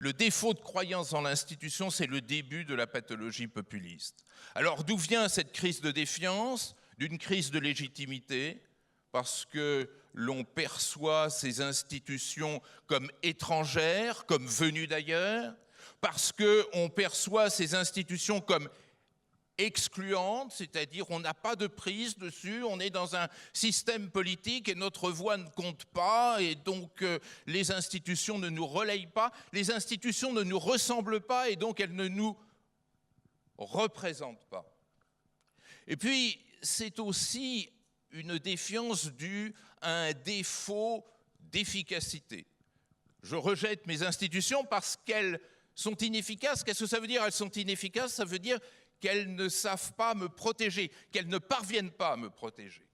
le défaut de croyance en l'institution, c'est le début de la pathologie populiste. Alors d'où vient cette crise de défiance? D'une crise de légitimité, parce que l'on perçoit ces institutions comme étrangères, comme venues d'ailleurs, parce qu'on perçoit ces institutions comme excluantes, c'est-à-dire on n'a pas de prise dessus, on est dans un système politique et notre voix ne compte pas, et donc les institutions ne nous relayent pas, les institutions ne nous ressemblent pas, et donc elles ne nous représentent pas. Et puis, c'est aussi une défiance due à un défaut d'efficacité. Je rejette mes institutions parce qu'elles sont inefficaces. Qu'est-ce que ça veut dire, elles sont inefficaces? Ça veut dire qu'elles ne savent pas me protéger, qu'elles ne parviennent pas à me protéger.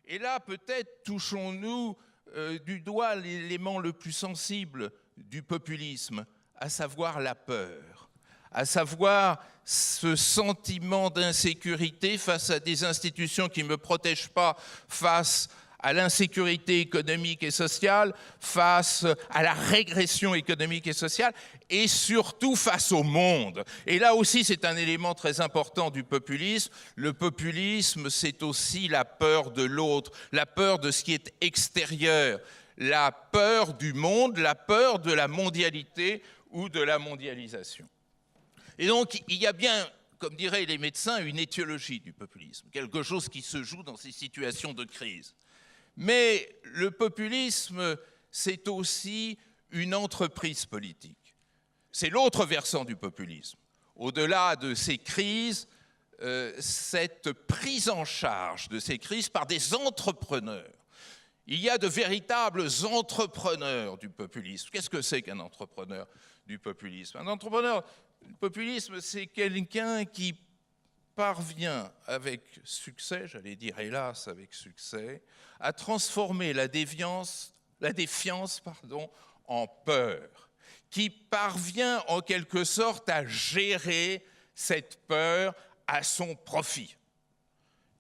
Et là, peut-être touchons-nous du doigt l'élément le plus sensible du populisme, à savoir la peur, à savoir ce sentiment d'insécurité face à des institutions qui ne me protègent pas, face à l'insécurité économique et sociale, face à la régression économique et sociale, et surtout face au monde. Et là aussi, c'est un élément très important du populisme. Le populisme, c'est aussi la peur de l'autre, la peur de ce qui est extérieur, la peur du monde, la peur de la mondialité ou de la mondialisation. Et donc, il y a bien, comme diraient les médecins, une étiologie du populisme, quelque chose qui se joue dans ces situations de crise. Mais le populisme, c'est aussi une entreprise politique. C'est l'autre versant du populisme. Au-delà de ces crises, cette prise en charge de ces crises par des entrepreneurs. Il y a de véritables entrepreneurs du populisme. Qu'est-ce que c'est qu'un entrepreneur du populisme? Un entrepreneur du populisme, c'est quelqu'un qui parvient avec succès, j'allais dire hélas avec succès, à transformer la défiance en peur, qui parvient en quelque sorte à gérer cette peur à son profit.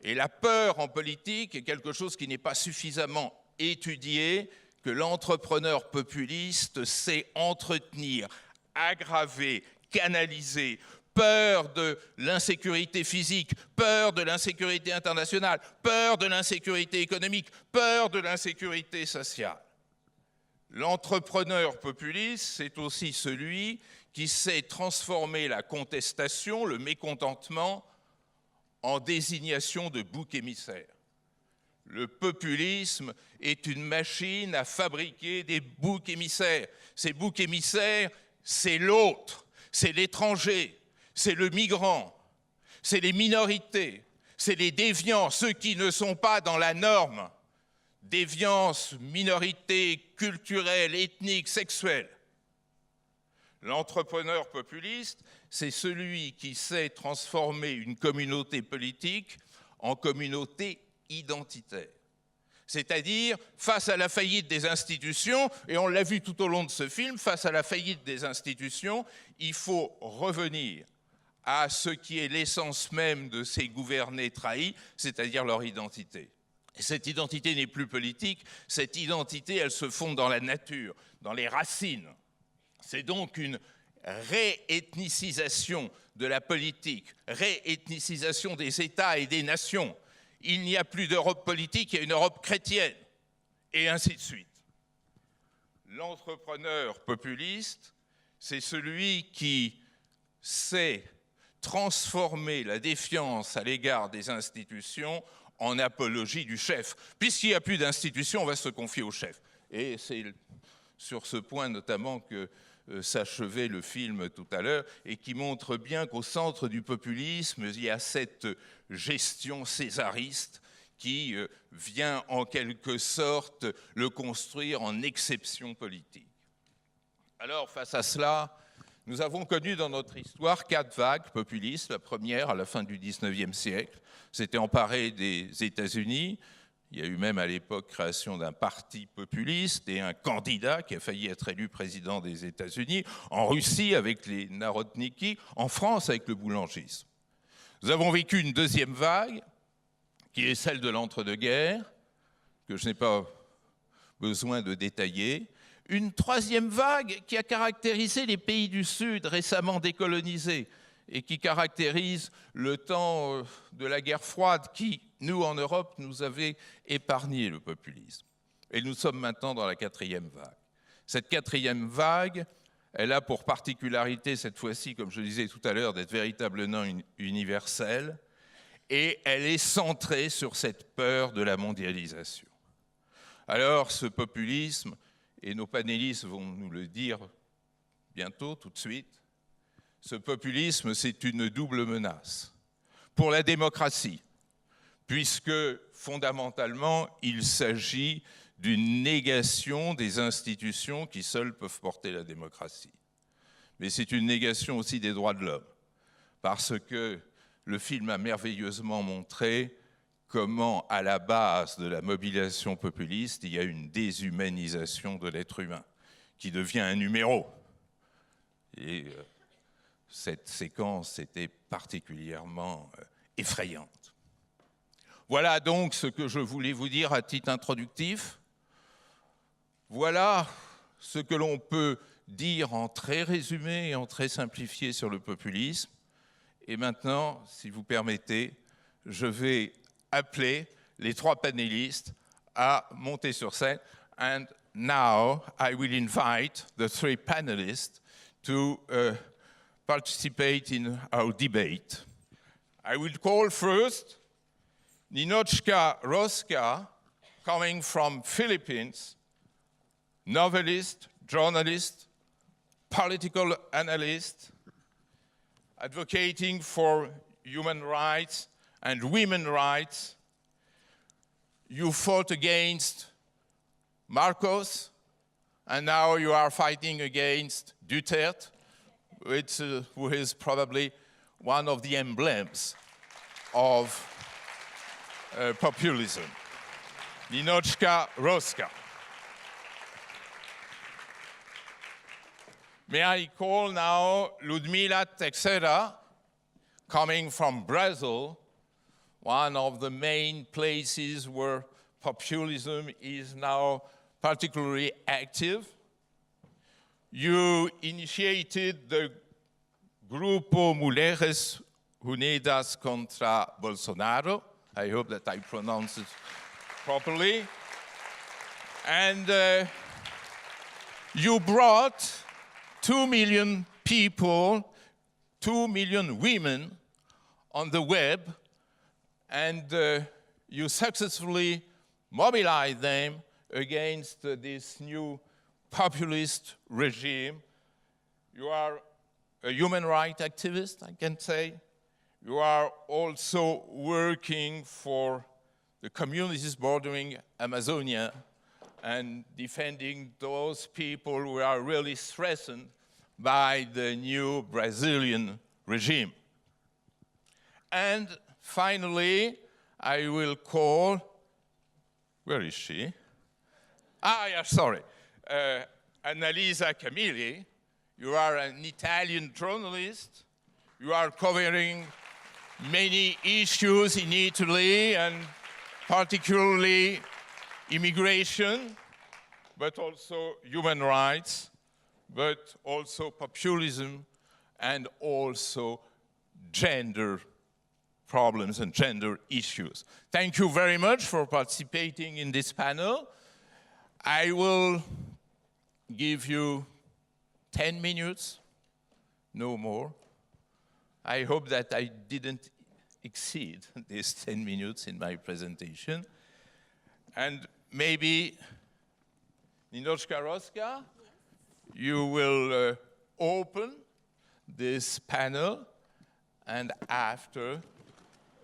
Et la peur en politique est quelque chose qui n'est pas suffisamment étudié, que l'entrepreneur populiste sait entretenir, aggraver, canaliser. Peur de l'insécurité physique, peur de l'insécurité internationale, peur de l'insécurité économique, peur de l'insécurité sociale. L'entrepreneur populiste, c'est aussi celui qui sait transformer la contestation, le mécontentement, en désignation de bouc émissaire. Le populisme est une machine à fabriquer des boucs émissaires. Ces boucs émissaires, c'est l'autre, c'est l'étranger, c'est le migrant, c'est les minorités, c'est les déviants, ceux qui ne sont pas dans la norme. Déviance, minorité culturelle, ethnique, sexuelle. L'entrepreneur populiste, c'est celui qui sait transformer une communauté politique en communauté identitaire. C'est-à-dire, face à la faillite des institutions, et on l'a vu tout au long de ce film, face à la faillite des institutions, il faut revenir à ce qui est l'essence même de ces gouvernés trahis, c'est-à-dire leur identité. Et cette identité n'est plus politique, cette identité, elle se fonde dans la nature, dans les racines. C'est donc une réethnicisation de la politique, réethnicisation des États et des nations. Il n'y a plus d'Europe politique, il y a une Europe chrétienne, et ainsi de suite. L'entrepreneur populiste, c'est celui qui sait transformer la défiance à l'égard des institutions en apologie du chef. Puisqu'il n'y a plus d'institutions, on va se confier au chef. Et c'est sur ce point notamment que s'achevait le film tout à l'heure, et qui montre bien qu'au centre du populisme, il y a cette gestion césariste qui vient en quelque sorte le construire en exception politique. Alors, face à cela, nous avons connu dans notre histoire 4 vagues populistes. La première, à la fin du XIXe siècle, s'était emparée des États-Unis. Il y a eu même à l'époque création d'un parti populiste et un candidat qui a failli être élu président des États-Unis. En Russie, avec les narodniki. En France, avec le boulangisme. Nous avons vécu une deuxième vague, qui est celle de l'entre-deux-guerres, que je n'ai pas besoin de détailler. Une troisième vague qui a caractérisé les pays du Sud récemment décolonisés et qui caractérise le temps de la guerre froide qui, nous, en Europe, nous avait épargné le populisme. Et nous sommes maintenant dans la quatrième vague. Cette quatrième vague, elle a pour particularité, cette fois-ci, comme je le disais tout à l'heure, d'être véritablement universelle, et elle est centrée sur cette peur de la mondialisation. Alors, ce populisme, et nos panélistes vont nous le dire bientôt, tout de suite, ce populisme, c'est une double menace pour la démocratie, puisque fondamentalement, il s'agit d'une négation des institutions qui seules peuvent porter la démocratie. Mais c'est une négation aussi des droits de l'homme, parce que le film a merveilleusement montré comment, à la base de la mobilisation populiste, il y a une déshumanisation de l'être humain, qui devient un numéro. Et cette séquence était particulièrement effrayante. Voilà donc ce que je voulais vous dire à titre introductif. Voilà ce que l'on peut dire en très résumé et en très simplifié sur le populisme. Et maintenant, si vous permettez, je vais appeler les trois panélistes à monter sur scène. And now I will invite the three panelists to participate in our debate. I will call first Ninochka Roska, coming from Philippines, novelist, journalist, political analyst, advocating for human rights and women's rights. You fought against Marcos, and now you are fighting against Duterte, who is probably one of the emblems of populism. Ninochka Roska. May I call now Ludmila Teixeira, coming from Brazil, one of the main places where populism is now particularly active. You initiated the Grupo Mulheres Unidas contra Bolsonaro. I hope that I pronounce it properly. And you brought 2 million people, 2 million women on the web, and you successfully mobilized them against this new populist regime. You are a human rights activist, I can say. You are also working for the communities bordering Amazonia and defending those people who are really threatened by the new Brazilian regime. And finally, I will call, where is she? Annalisa Camilli. You are an Italian journalist. You are covering many issues in Italy, and particularly immigration, but also human rights, but also populism, and also gender problems and gender issues. Thank you very much for participating in this panel. I will give you 10 minutes, no more. I hope that I didn't exceed these 10 minutes in my presentation. And maybe, Ninochka Roska, you will open this panel, and after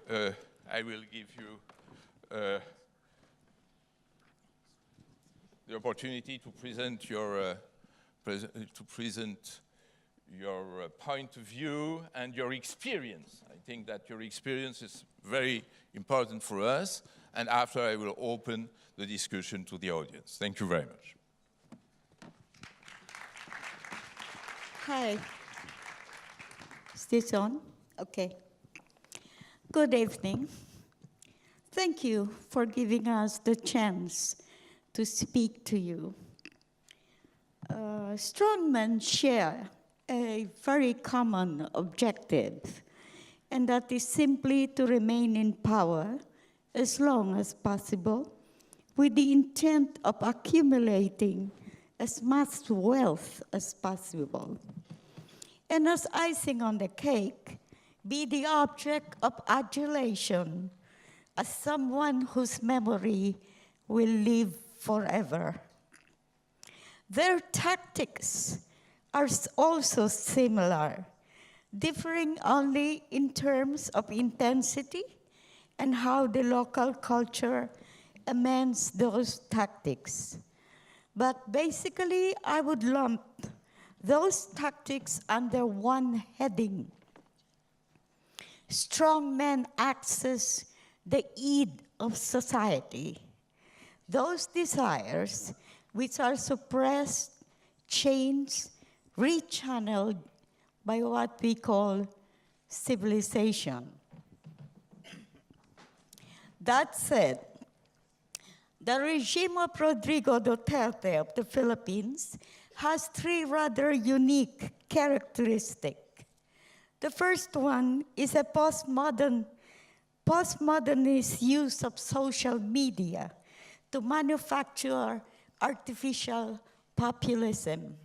I will give you the opportunity to present your point of view and your experience. I think that your experience is very important for us, and after I will open the discussion to the audience. Thank you very much. Hi. Is this on? Okay. Good evening. Thank you for giving us the chance to speak to you. Strongmen share a very common objective, and that is simply to remain in power as long as possible, with the intent of accumulating as much wealth as possible. And as icing on the cake, be the object of adulation as someone whose memory will live forever. Their tactics are also similar, differing only in terms of intensity and how the local culture amends those tactics. But basically, I would lump those tactics under one heading. Strong men access the id of society, those desires which are suppressed, changed, rechanneled by what we call civilization. That said, the regime of Rodrigo Duterte of the Philippines has three rather unique characteristics. The first one is a postmodernist use of social media to manufacture artificial populism.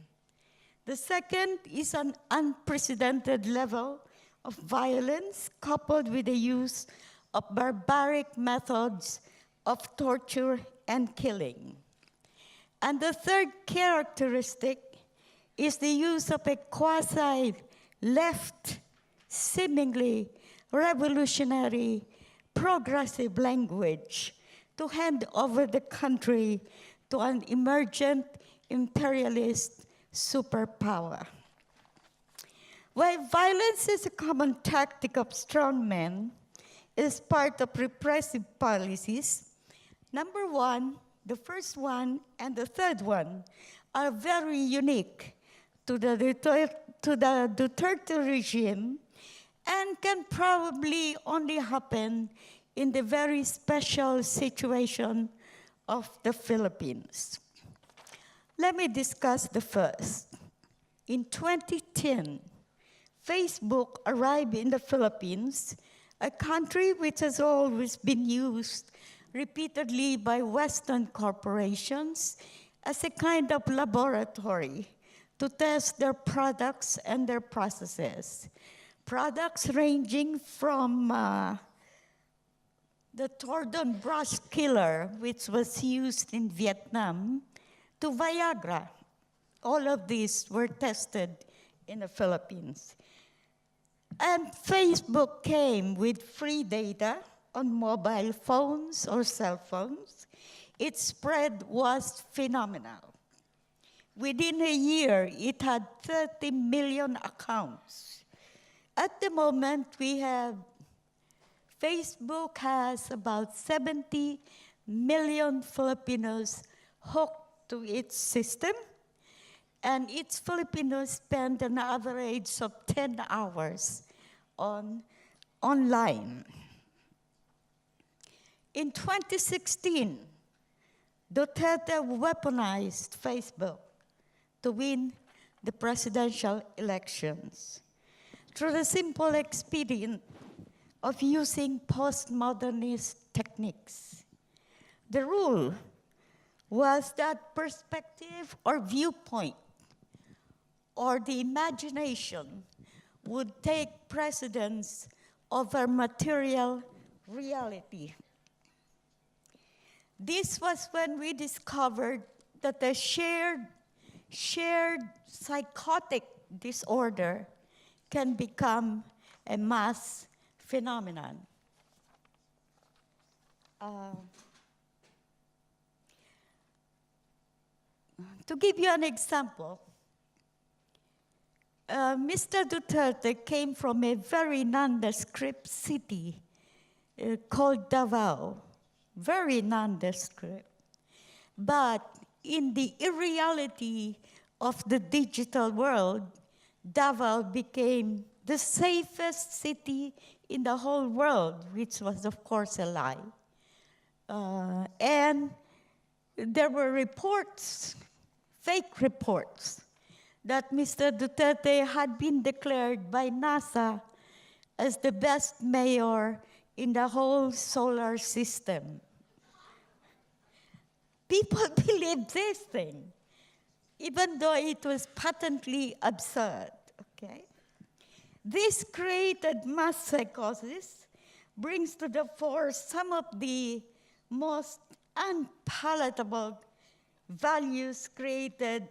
The second is an unprecedented level of violence coupled with the use of barbaric methods of torture and killing. And the third characteristic is the use of a quasi-left, seemingly revolutionary, progressive language to hand over the country to an emergent imperialist superpower. While violence is a common tactic of strongmen, it is part of repressive policies. Number one, the first one, and the third one are very unique to the Duterte regime and can probably only happen in the very special situation of the Philippines. Let me discuss the first. In 2010, Facebook arrived in the Philippines, a country which has always been used repeatedly by Western corporations as a kind of laboratory to test their products and their processes. Products ranging from the Tordon brush killer, which was used in Vietnam, to Viagra. All of these were tested in the Philippines. And Facebook came with free data on mobile phones or cell phones. Its spread was phenomenal. Within a year, it had 30 million accounts. At the moment, Facebook has about 70 million Filipinos hooked to its system, and its Filipinos spend an average of 10 hours online. In 2016, Duterte weaponized Facebook to win the presidential elections through the simple expedient of using postmodernist techniques. The rule was that perspective or viewpoint or the imagination would take precedence over material reality. This was when we discovered that a shared psychotic disorder can become a mass phenomenon. To give you an example, Mr. Duterte came from a very nondescript city called Davao, very nondescript. But in the irreality of the digital world, Davao became the safest city in the whole world, which was, of course, a lie. And there were reports, fake reports, that Mr. Duterte had been declared by NASA as the best mayor in the whole solar system. People believed this thing, even though it was patently absurd, okay? This created mass psychosis, brings to the fore some of the most unpalatable values created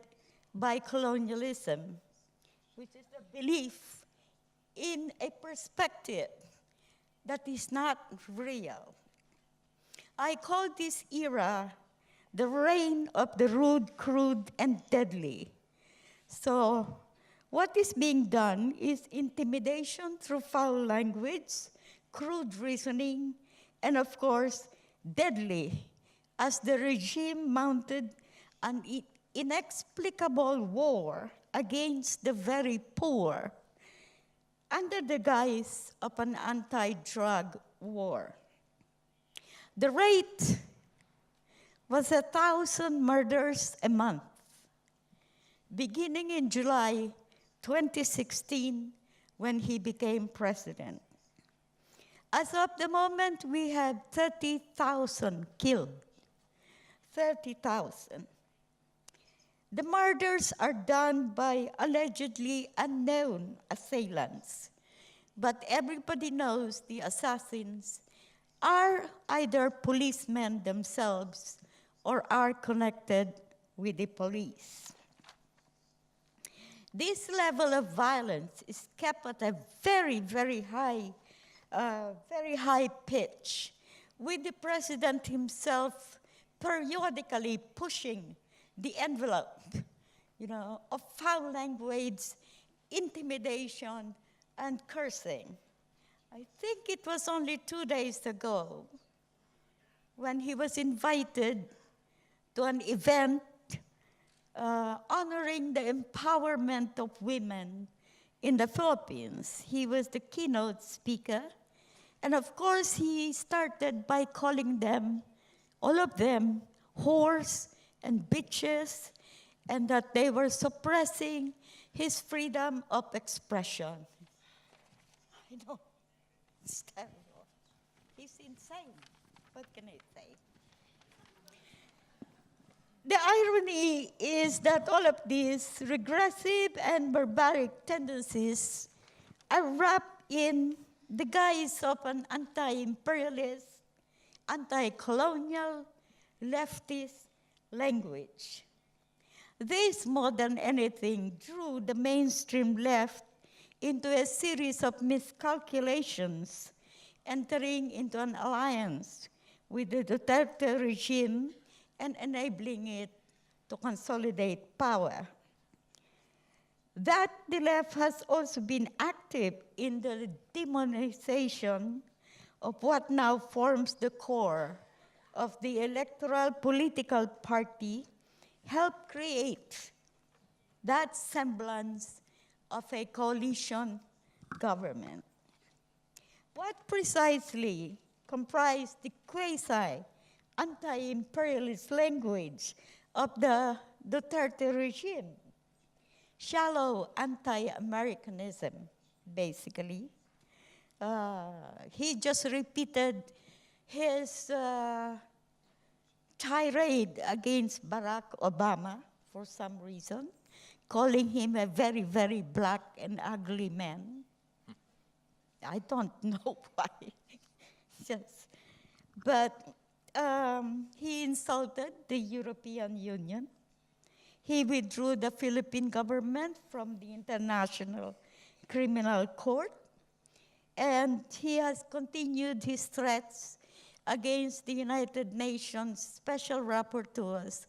by colonialism, which is the belief in a perspective that is not real. I call this era the reign of the rude, crude, and deadly. So what is being done is intimidation through foul language, crude reasoning, and of course, deadly, as the regime mounted an inexplicable war against the very poor under the guise of an anti-drug war. The rate was 1,000 murders a month, beginning in July 2016 when he became president. As of the moment, we have 30,000 killed. 30,000. The murders are done by allegedly unknown assailants, but everybody knows the assassins are either policemen themselves or are connected with the police. This level of violence is kept at a very, very high pitch, with the president himself periodically pushing the envelope, of foul language, intimidation, and cursing. I think it was only 2 days ago when he was invited to an event honoring the empowerment of women in the Philippines. He was the keynote speaker. And of course, he started by calling them, all of them, whores and bitches, and that they were suppressing his freedom of expression. I know, it's terrible. He's insane. What can I say? The irony is that all of these regressive and barbaric tendencies are wrapped in the guise of an anti-imperialist, anti-colonial, leftist language. This, more than anything, drew the mainstream left into a series of miscalculations, entering into an alliance with the Duterte regime and enabling it to consolidate power. That the left has also been active in the demonization of what now forms the core of the electoral political party, helped create that semblance of a coalition government. What precisely comprised the quasi-anti-imperialist language of the Duterte regime? Shallow anti-Americanism, basically. He just repeated his tirade against Barack Obama for some reason, calling him a very, very black and ugly man. I don't know why. Yes. But he insulted the European Union. He withdrew the Philippine government from the International Criminal Court. And he has continued his threats against the United Nations Special Rapporteurs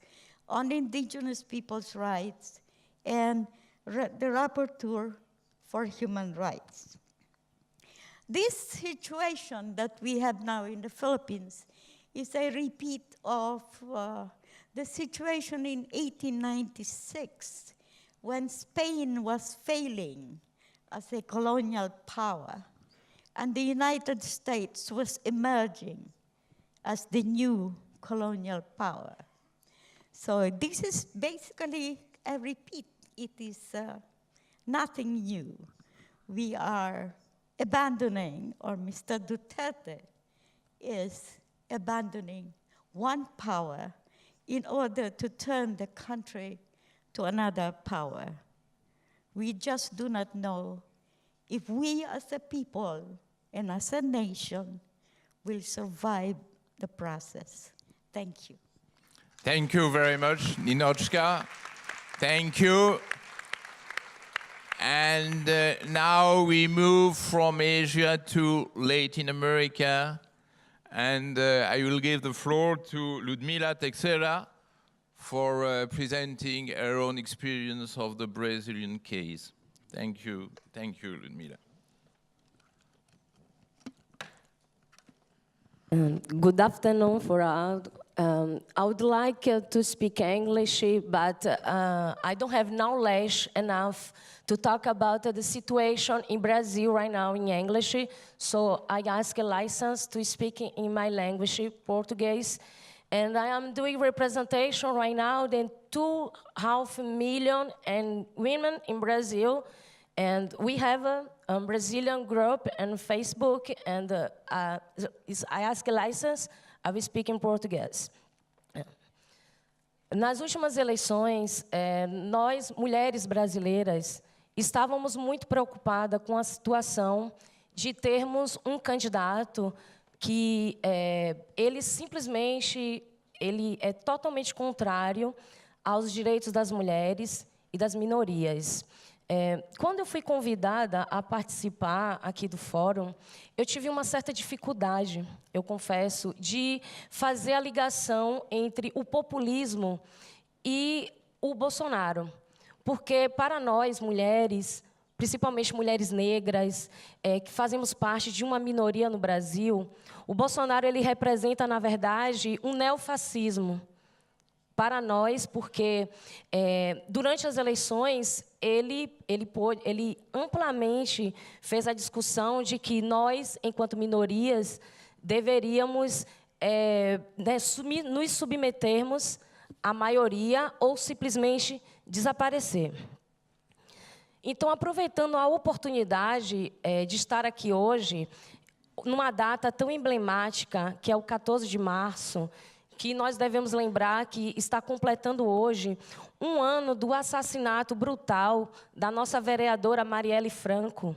on Indigenous Peoples' Rights and the Rapporteur for Human Rights. This situation that we have now in the Philippines is a repeat of the situation in 1896, when Spain was failing as a colonial power, and the United States was emerging as the new colonial power. So this is basically a repeat it is nothing new. We are abandoning, or Mr. Duterte is abandoning one power in order to turn the country to another power. We just do not know if we as a people and as a nation will survive the process. Thank you. Thank you very much, Ninochka. Thank you. And now we move from Asia to Latin America. And I will give the floor to Ludmila Teixeira for presenting her own experience of the Brazilian case. Thank you, Ludmila. Good afternoon for all. I would like to speak English, but I don't have knowledge enough to talk about the situation in Brazil right now in English. So I ask a license to speak in my language, Portuguese. And I am doing representation right now in 2.5 million women in Brazil. And we have a Brazilian group on Facebook, and I ask a license, I will speak in português. Nas últimas eleições, nós, mulheres brasileiras, estávamos muito preocupadas com a situação de termos um candidato que ele simplesmente é totalmente contrário aos direitos das mulheres e das minorias. Quando eu fui convidada a participar aqui do fórum, eu tive uma certa dificuldade, eu confesso, de fazer a ligação entre o populismo e o Bolsonaro. Porque, para nós, mulheres, principalmente mulheres negras, que fazemos parte de uma minoria no Brasil, o Bolsonaro ele representa, na verdade, um neofascismo. Para nós, porque durante as eleições, ele amplamente fez a discussão de que nós, enquanto minorias, deveríamos nos submetermos à maioria ou simplesmente desaparecer. Então, aproveitando a oportunidade de estar aqui hoje, numa data tão emblemática, que é o 14 de março, que nós devemos lembrar que está completando hoje um ano do assassinato brutal da nossa vereadora Marielle Franco.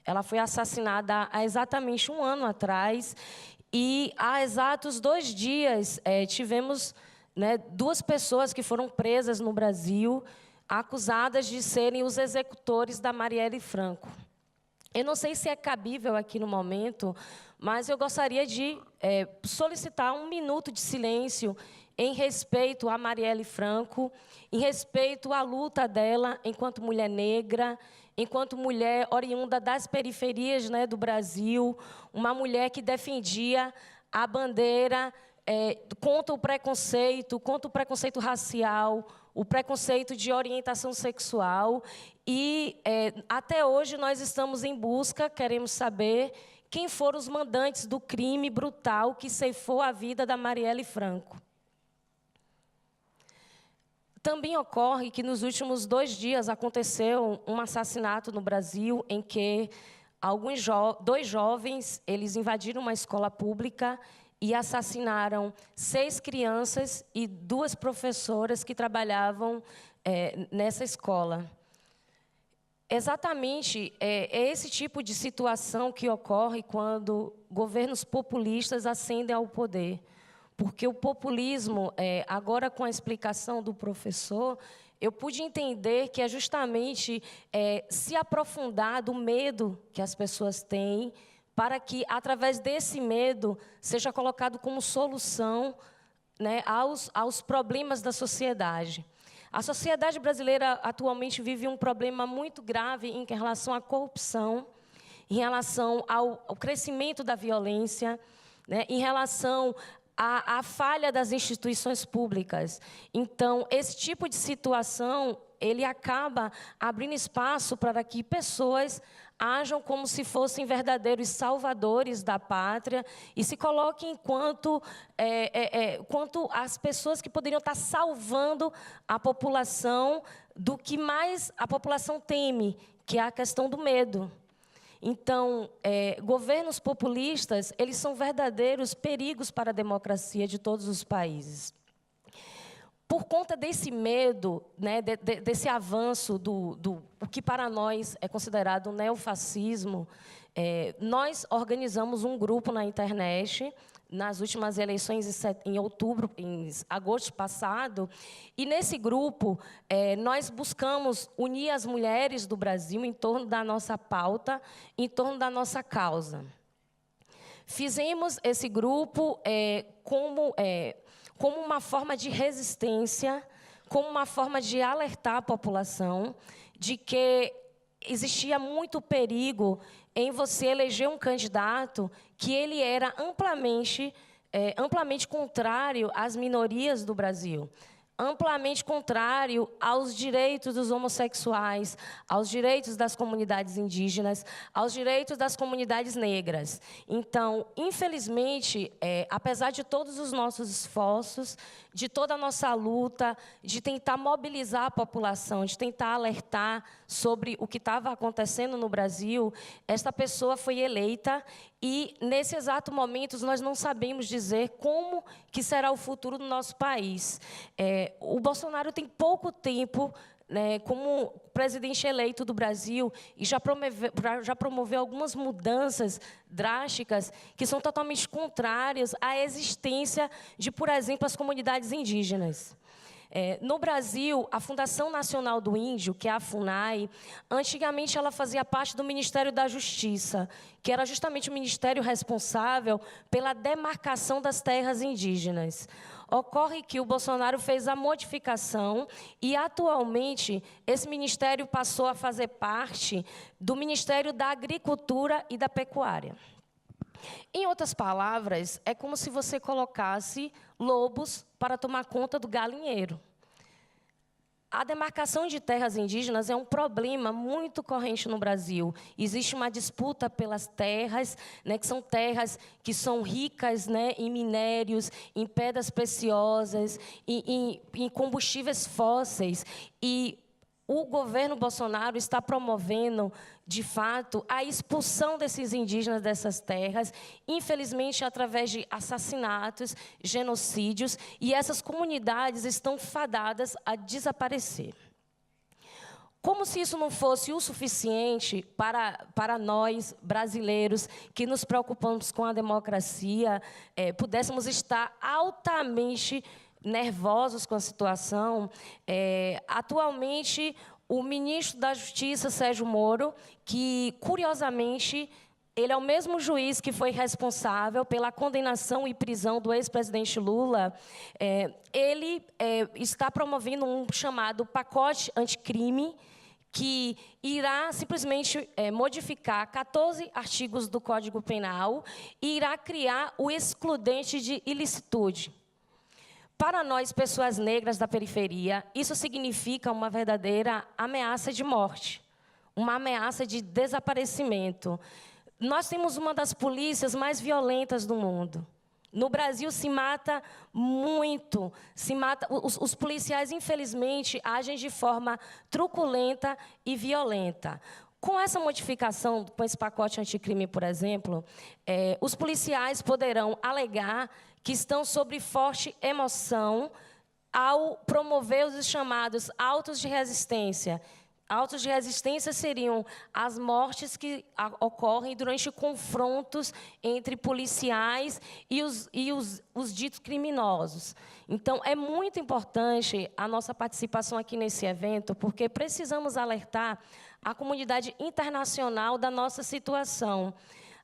Ela foi assassinada há exatamente um ano atrás, e há exatos 2 dias tivemos 2 pessoas que foram presas no Brasil, acusadas de serem os executores da Marielle Franco. Eu não sei se é cabível aqui no momento, mas eu gostaria de solicitar 1 minuto de silêncio em respeito a Marielle Franco, em respeito à luta dela enquanto mulher negra, enquanto mulher oriunda das periferias do Brasil, uma mulher que defendia a bandeira contra o preconceito racial, o preconceito de orientação sexual. E até hoje nós estamos em busca, queremos saber quem foram os mandantes do crime brutal que ceifou a vida da Marielle Franco. Também ocorre que nos últimos 2 dias aconteceu um assassinato no Brasil em que 2 jovens eles invadiram uma escola pública e assassinaram 6 crianças e 2 professoras que trabalhavam nessa escola. Exatamente, é esse tipo de situação que ocorre quando governos populistas ascendem ao poder. Porque o populismo, agora com a explicação do professor, eu pude entender que é justamente se aprofundar do medo que as pessoas têm, para que, através desse medo, seja colocado como solução aos problemas da sociedade. A sociedade brasileira atualmente vive um problema muito grave em relação à corrupção, em relação ao crescimento da violência, em relação à falha das instituições públicas. Então, esse tipo de situação, ele acaba abrindo espaço para que pessoas ajam como se fossem verdadeiros salvadores da pátria e se coloquem enquanto as pessoas que poderiam estar salvando a população do que mais a população teme, que é a questão do medo. Então, governos populistas, eles são verdadeiros perigos para a democracia de todos os países. Por conta desse medo, né, desse avanço o que para nós é considerado neofascismo, nós organizamos um grupo na internet, nas últimas eleições em agosto passado, e nesse grupo nós buscamos unir as mulheres do Brasil em torno da nossa pauta, em torno da nossa causa. Fizemos esse grupo como uma forma de resistência, como uma forma de alertar a população de que existia muito perigo em você eleger um candidato que ele era amplamente contrário às minorias do Brasil, amplamente contrário aos direitos dos homossexuais, aos direitos das comunidades indígenas, aos direitos das comunidades negras. Então, infelizmente, apesar de todos os nossos esforços, de toda a nossa luta, de tentar mobilizar a população, de tentar alertar sobre o que estava acontecendo no Brasil, esta pessoa foi eleita e, nesse exato momento, nós não sabemos dizer como que será o futuro do nosso país. O Bolsonaro tem pouco tempo, né, como presidente eleito do Brasil e já promoveu algumas mudanças drásticas que são totalmente contrárias à existência de, por exemplo, as comunidades indígenas. No Brasil, a Fundação Nacional do Índio, que é a FUNAI, antigamente ela fazia parte do Ministério da Justiça, que era justamente o ministério responsável pela demarcação das terras indígenas. Ocorre que o Bolsonaro fez a modificação e, atualmente, esse ministério passou a fazer parte do Ministério da Agricultura e da Pecuária. Em outras palavras, é como se você colocasse lobos para tomar conta do galinheiro. A demarcação de terras indígenas é um problema muito corrente no Brasil. Existe uma disputa pelas terras, né, que são terras que são ricas, né, em minérios, em pedras preciosas, em combustíveis fósseis. E o governo Bolsonaro está promovendo, de fato, a expulsão desses indígenas dessas terras, infelizmente, através de assassinatos, genocídios, e essas comunidades estão fadadas a desaparecer. Como se isso não fosse o suficiente para nós, brasileiros, que nos preocupamos com a democracia, pudéssemos estar altamente nervosos com a situação, atualmente, o ministro da Justiça, Sérgio Moro, que, curiosamente, ele é o mesmo juiz que foi responsável pela condenação e prisão do ex-presidente Lula, ele está promovendo um chamado pacote anticrime, que irá simplesmente modificar 14 artigos do Código Penal e irá criar o excludente de ilicitude. Para nós, pessoas negras da periferia, isso significa uma verdadeira ameaça de morte, uma ameaça de desaparecimento. Nós temos uma das polícias mais violentas do mundo. No Brasil, se mata muito. Os policiais, infelizmente, agem de forma truculenta e violenta. Com essa modificação, com esse pacote anticrime, por exemplo, os policiais poderão alegar que estão sob forte emoção ao promover os chamados autos de resistência. Autos de resistência seriam as mortes que ocorrem durante confrontos entre policiais e os ditos criminosos. Então, é muito importante a nossa participação aqui nesse evento, porque precisamos alertar a comunidade internacional da nossa situação.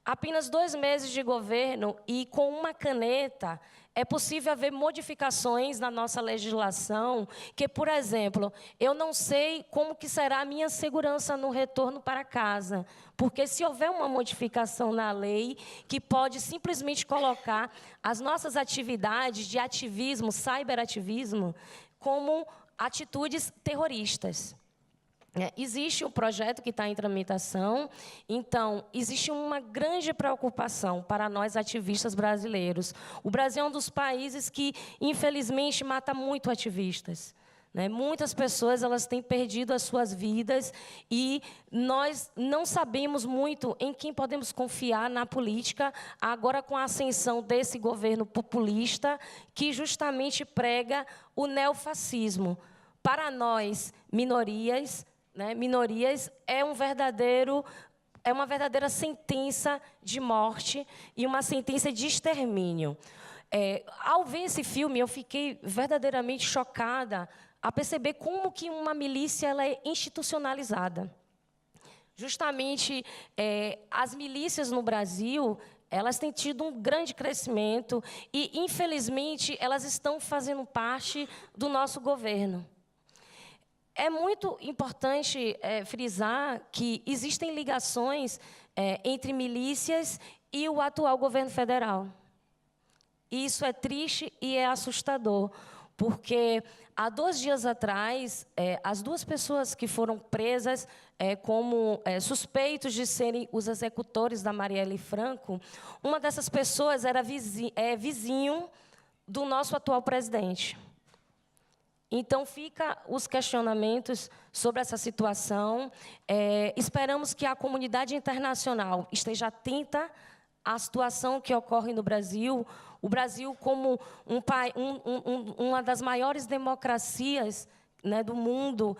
Apenas 2 meses de governo e, com uma caneta, é possível haver modificações na nossa legislação, que, por exemplo, eu não sei como que será a minha segurança no retorno para casa, porque se houver uma modificação na lei que pode simplesmente colocar as nossas atividades de ativismo, cyberativismo, como atitudes terroristas. Existe um projeto que está em tramitação, então, existe uma grande preocupação para nós ativistas brasileiros. O Brasil é um dos países que, infelizmente, mata muito ativistas. né? Muitas pessoas elas têm perdido as suas vidas e nós não sabemos muito em quem podemos confiar na política, agora com a ascensão desse governo populista, que justamente prega o neofascismo. Para nós, minorias, né, minorias é uma verdadeira sentença de morte e uma sentença de extermínio. Ao ver esse filme, eu fiquei verdadeiramente chocada a perceber como que uma milícia ela é institucionalizada. Justamente, as milícias no Brasil, elas têm tido um grande crescimento e, infelizmente, elas estão fazendo parte do nosso governo. É muito importante frisar que existem ligações entre milícias e o atual governo federal. Isso é triste e é assustador, porque há 2 dias atrás, as 2 pessoas que foram presas como suspeitos de serem os executores da Marielle Franco, uma dessas pessoas era vizinho do nosso atual presidente. Então, fica os questionamentos sobre essa situação. Esperamos que a comunidade internacional esteja atenta à situação que ocorre no Brasil. O Brasil, como uma das maiores democracias, né, do mundo,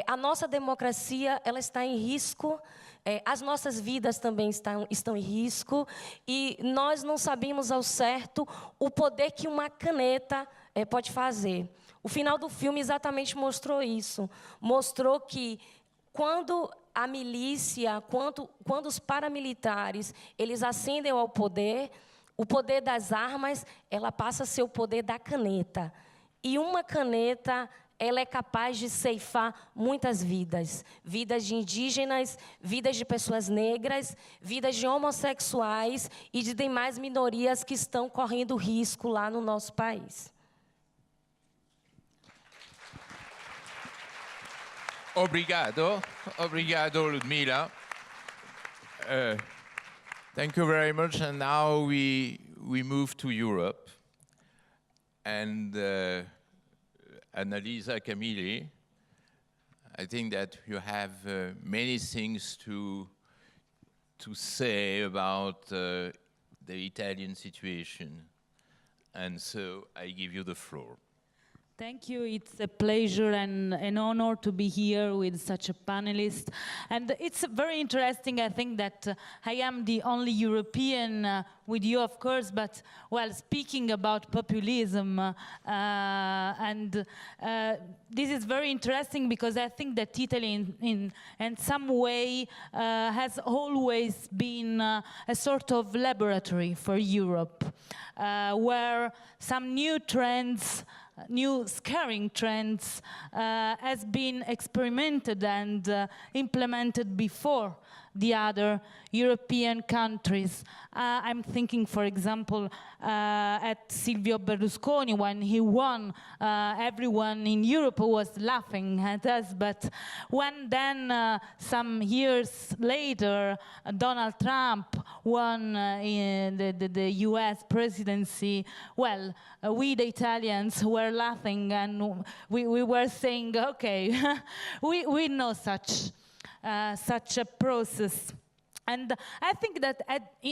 a nossa democracia ela está em risco, as nossas vidas também estão em risco, e nós não sabemos ao certo o poder que uma caneta pode fazer. O final do filme exatamente mostrou isso. Mostrou que quando a milícia, quando os paramilitares, eles ascendem ao poder, o poder das armas, ela passa a ser o poder da caneta. E uma caneta, ela é capaz de ceifar muitas vidas. Vidas de indígenas, vidas de pessoas negras, vidas de homossexuais e de demais minorias que estão correndo risco lá no nosso país. Obrigado, Ludmila. Thank you very much. And now we move to Europe. And Annalisa Camilli, I think that you have many things to say about the Italian situation. And so I give you the floor. Thank you. It's a pleasure and an honor to be here with such a panelist. And it's very interesting, I think, that I am the only European with you, of course, but, well, speaking about populism, this is very interesting because I think that Italy, in some way, has always been a sort of laboratory for Europe, where some new trends, new scaring trends has been experimented and implemented before the other European countries. I'm thinking, for example, at Silvio Berlusconi. When he won, everyone in Europe was laughing at us. But when then, some years later, Donald Trump won in the US presidency, well, we the Italians were laughing and we were saying, okay, we know such a process. And I think that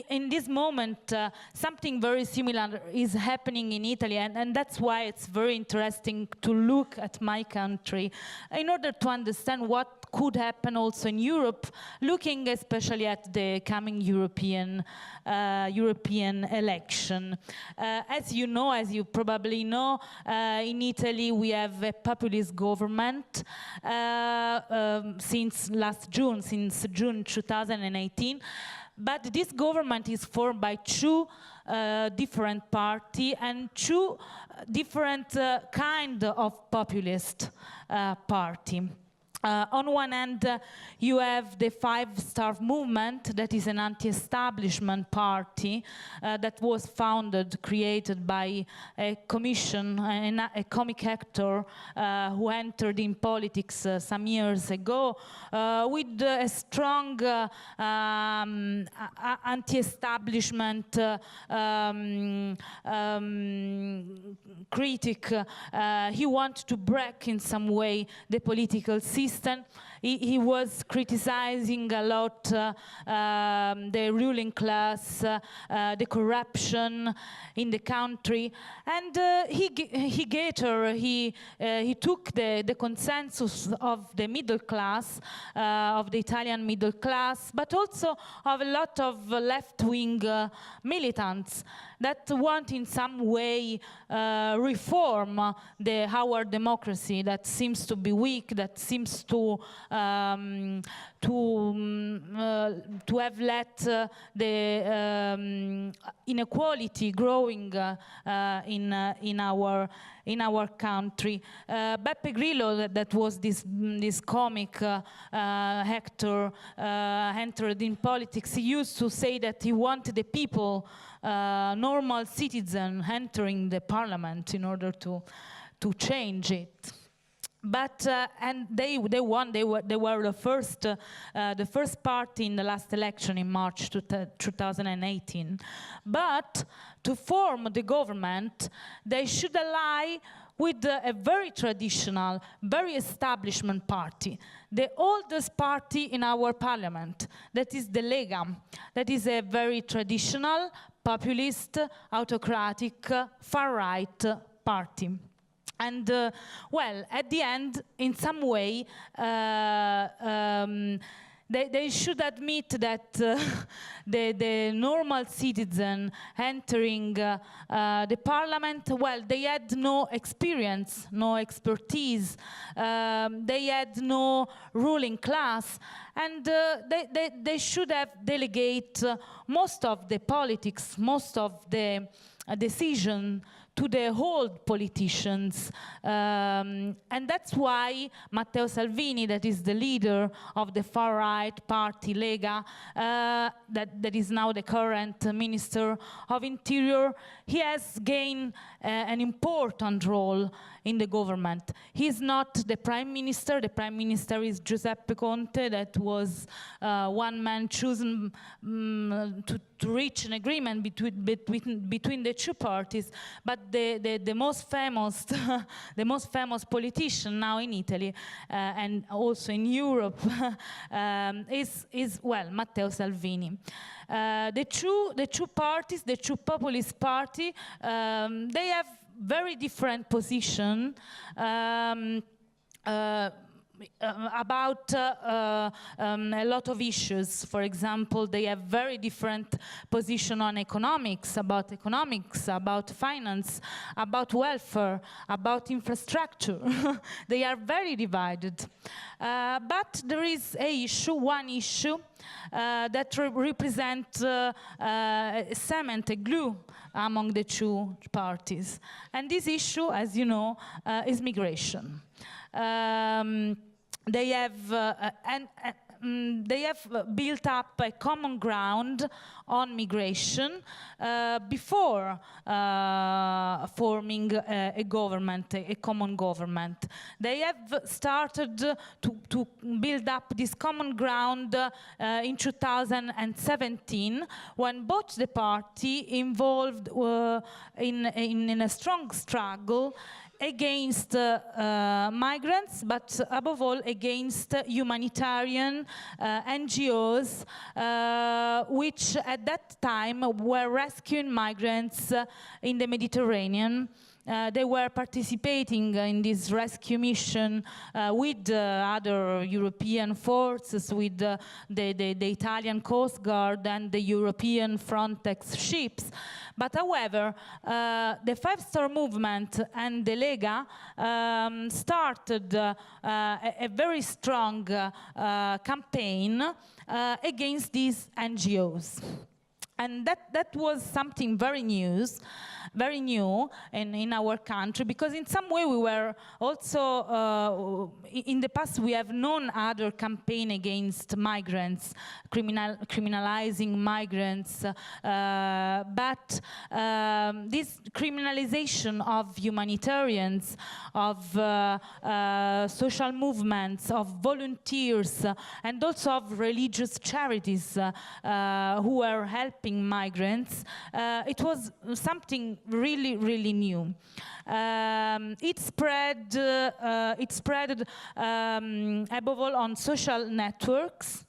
in this moment, something very similar is happening in Italy, and that's why it's very interesting to look at my country in order to understand what could happen also in Europe, looking especially at the coming European election. As you probably know, in Italy we have a populist government since June 2018. But this government is formed by 2 different parties and 2 different kind of populist party. On one hand, you have the Five Star Movement, that is an anti-establishment party that was founded, created by a commission, a comic actor who entered in politics some years ago with a strong anti-establishment critic. He wanted to break in some way the political system. He was criticizing a lot the ruling class, the corruption in the country, and he took the consensus of the middle class, of the Italian middle class, but also of a lot of left-wing militants that want in some way reform our democracy that seems to be weak, that seems to have let the inequality growing in our country. Beppe Grillo, that was this comic actor, entered in politics. He used to say that he wanted the people, normal citizen, entering the parliament in order to change it. But and they won. They were the first party in the last election in March 2018. But to form the government, they should ally with a very traditional, very establishment party, the oldest party in our parliament, that is the Lega. That is a very traditional, populist, autocratic, far-right party. And, well, at the end, in some way, they should admit that the normal citizen entering the parliament, well, they had no experience, no expertise, they had no ruling class, and they should have delegate most of the politics, most of the decision to the old politicians. And that's why Matteo Salvini, that is the leader of the far-right party Lega, that is now the current Minister of Interior, he has gained an important role in the government. He's not the Prime Minister. The Prime Minister is Giuseppe Conte, that was one man chosen to reach an agreement between the two parties. But the most famous the most famous politician now in Italy and also in Europe is well, Matteo Salvini. The two parties, the two populist party, they have very different position about a lot of issues. For example, they have very different position on economics, about finance, about welfare, about infrastructure. They are very divided. But there is one issue that represents cement, a glue among the two parties. And this issue, as you know, is migration. They have built up a common ground on migration before forming a government, a common government. They have started to build up this common ground in 2017, when both the party involved in a strong struggle against migrants, but above all against humanitarian NGOs, which at that time were rescuing migrants in the Mediterranean. They were participating in this rescue mission with other European forces, with the Italian Coast Guard and the European Frontex ships. But however, the Five Star Movement and the Lega started a very strong campaign against these NGOs. And that was something very new in our country, because in some way we were also, in the past we have known other campaign against migrants, criminalizing migrants, but this criminalization of humanitarians, of social movements, of volunteers, and also of religious charities who were helping migrants, it was something really, really new. It spread above all on social networks.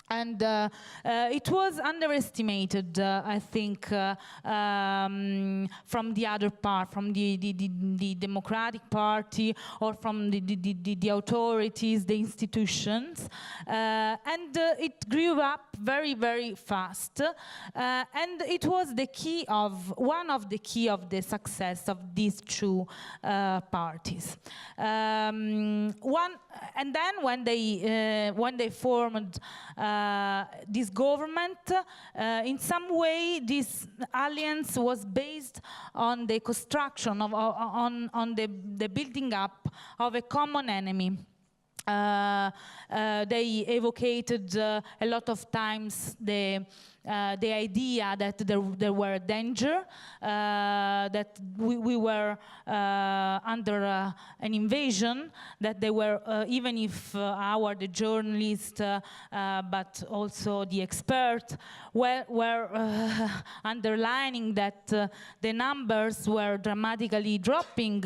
And it was underestimated, I think, from the other part, from the Democratic Party, or from the authorities, the institutions. And it grew up very, very fast. And it was one of the key of the success of these two parties. And then when they formed this government, in some way this alliance was based on the construction of on the building up of a common enemy. They evocated a lot of times the idea that there were danger, that we were under an invasion, that they were, even if the journalists, but also the experts, were underlining that the numbers were dramatically dropping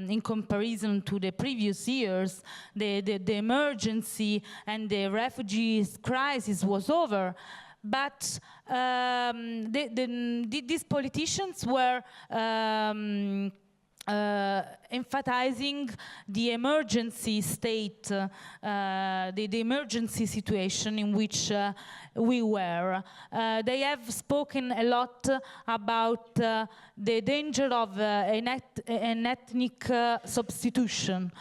in comparison to the previous years. The emergency and the refugees crisis was over. But these politicians were emphasizing the emergency state, the emergency situation in which we were. They have spoken a lot about the danger of an ethnic substitution,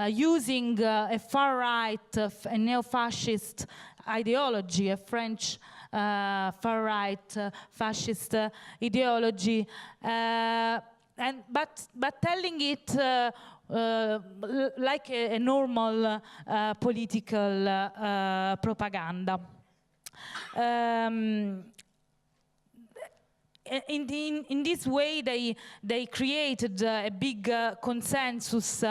using a far-right, a neo-fascist ideology, a French far-right fascist ideology, but telling it like a normal political propaganda. In this way, they created a big consensus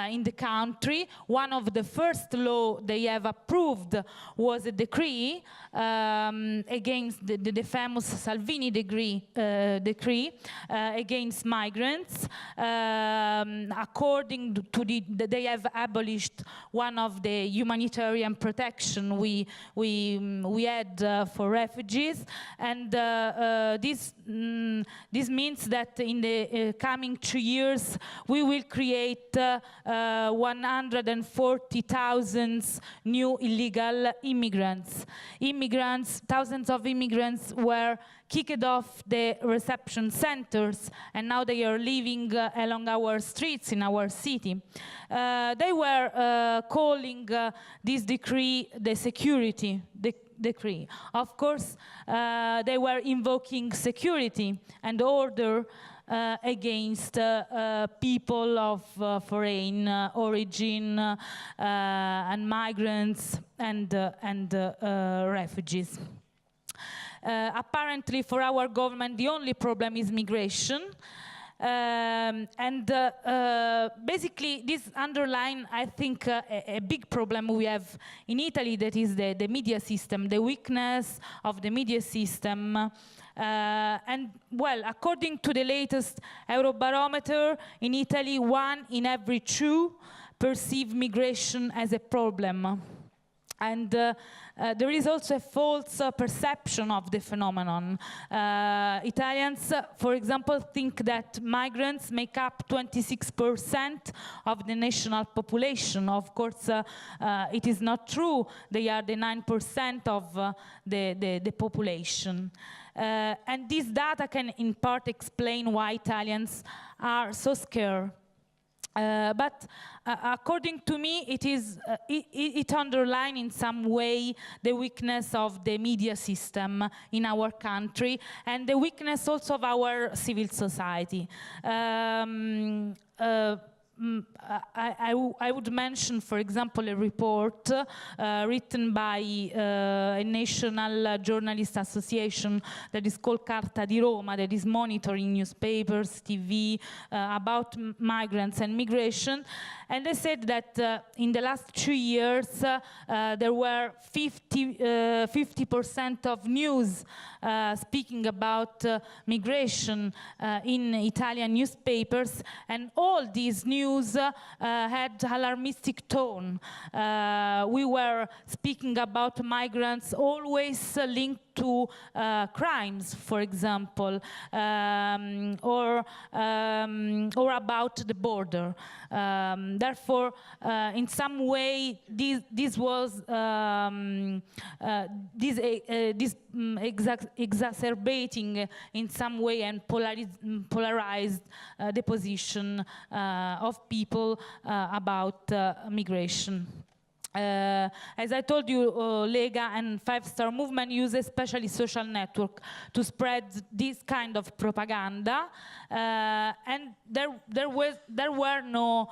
in the country. One of the first law they have approved was a decree against the famous Salvini decree against migrants. According to they have abolished one of the humanitarian protection we had for refugees, and this means that in the coming 2 years we will create 140,000 new illegal immigrants. Thousands of immigrants were kicked off the reception centers, and now they are living along our streets in our city. They were calling this decree the security decree. Of course, they were invoking security and order against people of foreign origin and migrants and refugees. Apparently, for our government, the only problem is migration. Basically, this underlines, I think, a big problem we have in Italy, that is the media system, the weakness of the media system. And, well, according to the latest Eurobarometer, in Italy, 1 in every 2 perceive migration as a problem. And there is also a false perception of the phenomenon. Italians, for example, think that migrants make up 26% of the national population. Of course, it is not true. They are the 9% of the population. And this data can in part explain why Italians are so scared But according to me, it underlines in some way the weakness of the media system in our country and the weakness also of our civil society. I would mention, for example, a report written by a national journalist association that is called Carta di Roma, that is monitoring newspapers, TV, about migrants and migration. And they said that in the last 2 years, there were 50% of news speaking about migration in Italian newspapers, and all these news had alarmistic tone. We were speaking about migrants always linked to crimes, for example, or about the border. Therefore, in some way, this was exacerbating in some way and polarized the position of people about migration. As I told you, Lega and Five-Star Movement use especially social network to spread this kind of propaganda, and there were no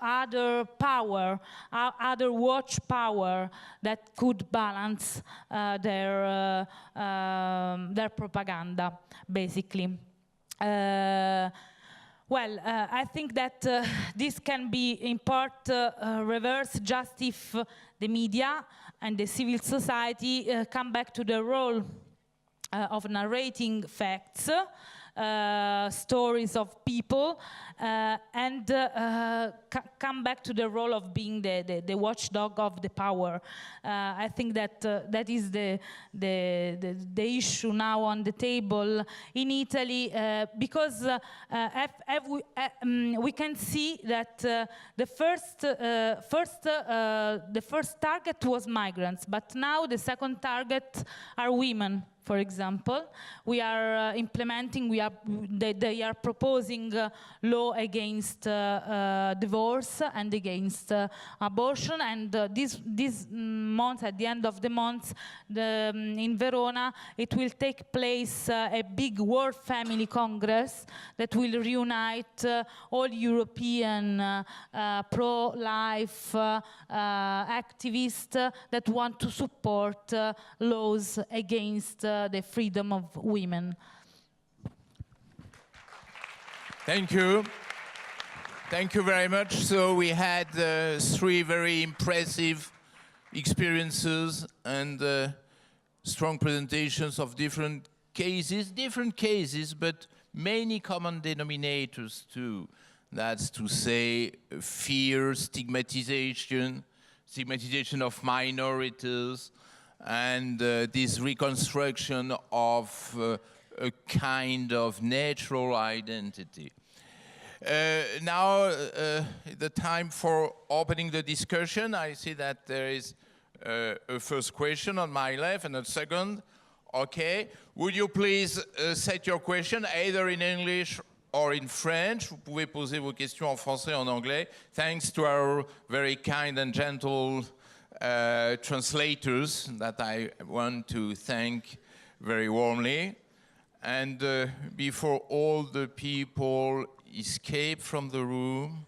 other power, other watch power that could balance their propaganda, basically. Well, I think that this can be in part reversed just if the media and the civil society come back to the role of narrating facts, stories of people, and come back to the role of being the watchdog of the power. I think that that is the issue now on the table in Italy, because we can see that the first target was migrants, but now the second target are women. For example, we are implementing, they are proposing law against divorce and against abortion, and this month, at the end of the month, in Verona, it will take place a big World Family Congress that will reunite all European pro-life activists that want to support laws against the freedom of women. Thank you. Thank you very much. So we had 3 very impressive experiences and strong presentations of different cases, but many common denominators too. That's to say, fear, stigmatization of minorities, and this reconstruction of a kind of natural identity. Now, the time for opening the discussion. I see that there is a first question on my left and a second. Okay. Would you please set your question either in English or in French? Vous pouvez poser vos questions en français et en anglais. Thanks to our very kind and gentle translators that I want to thank very warmly. And before all the people escape from the room,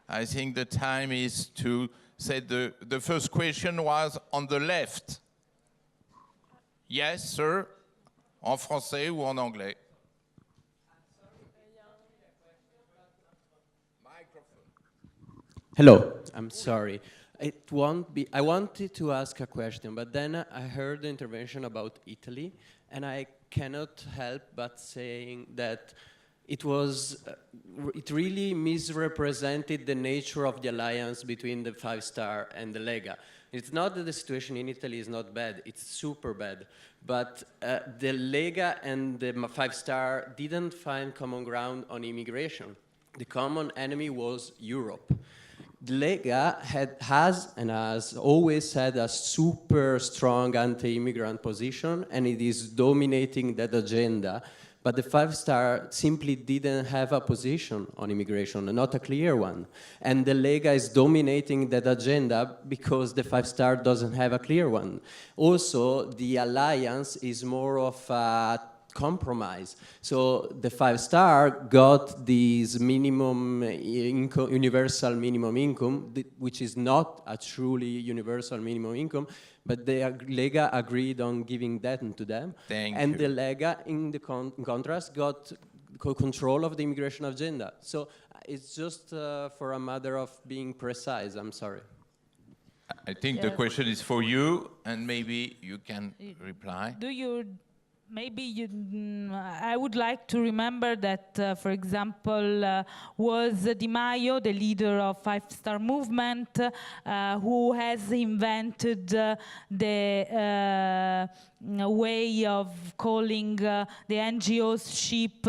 I think the time is to say the first question was on the left. Yes, sir? En français ou en anglais? Hello, I'm sorry. It won't be. I wanted to ask a question, but then I heard the intervention about Italy, and I cannot help but saying that it really misrepresented the nature of the alliance between the Five-Star and the Lega. It's not that the situation in Italy is not bad, it's super bad. But the Lega and the Five-Star didn't find common ground on immigration. The common enemy was Europe. The Lega has always had a super strong anti-immigrant position, and it is dominating that agenda But the five-star simply didn't have a position on immigration, not a clear one. And the Lega is dominating that agenda because the five-star doesn't have a clear one. Also, the alliance is more of a compromise. So the five-star got this minimum income, universal minimum income, which is not a truly universal minimum income, but the Lega agreed on giving that to them. And the Lega, in the contrast, got control of the immigration agenda. So it's just for a matter of being precise. I'm sorry. I think the question is for you, and maybe you can reply. I would like to remember that, for example, was Di Maio, the leader of Five-Star Movement, who has invented the way of calling the NGOs ship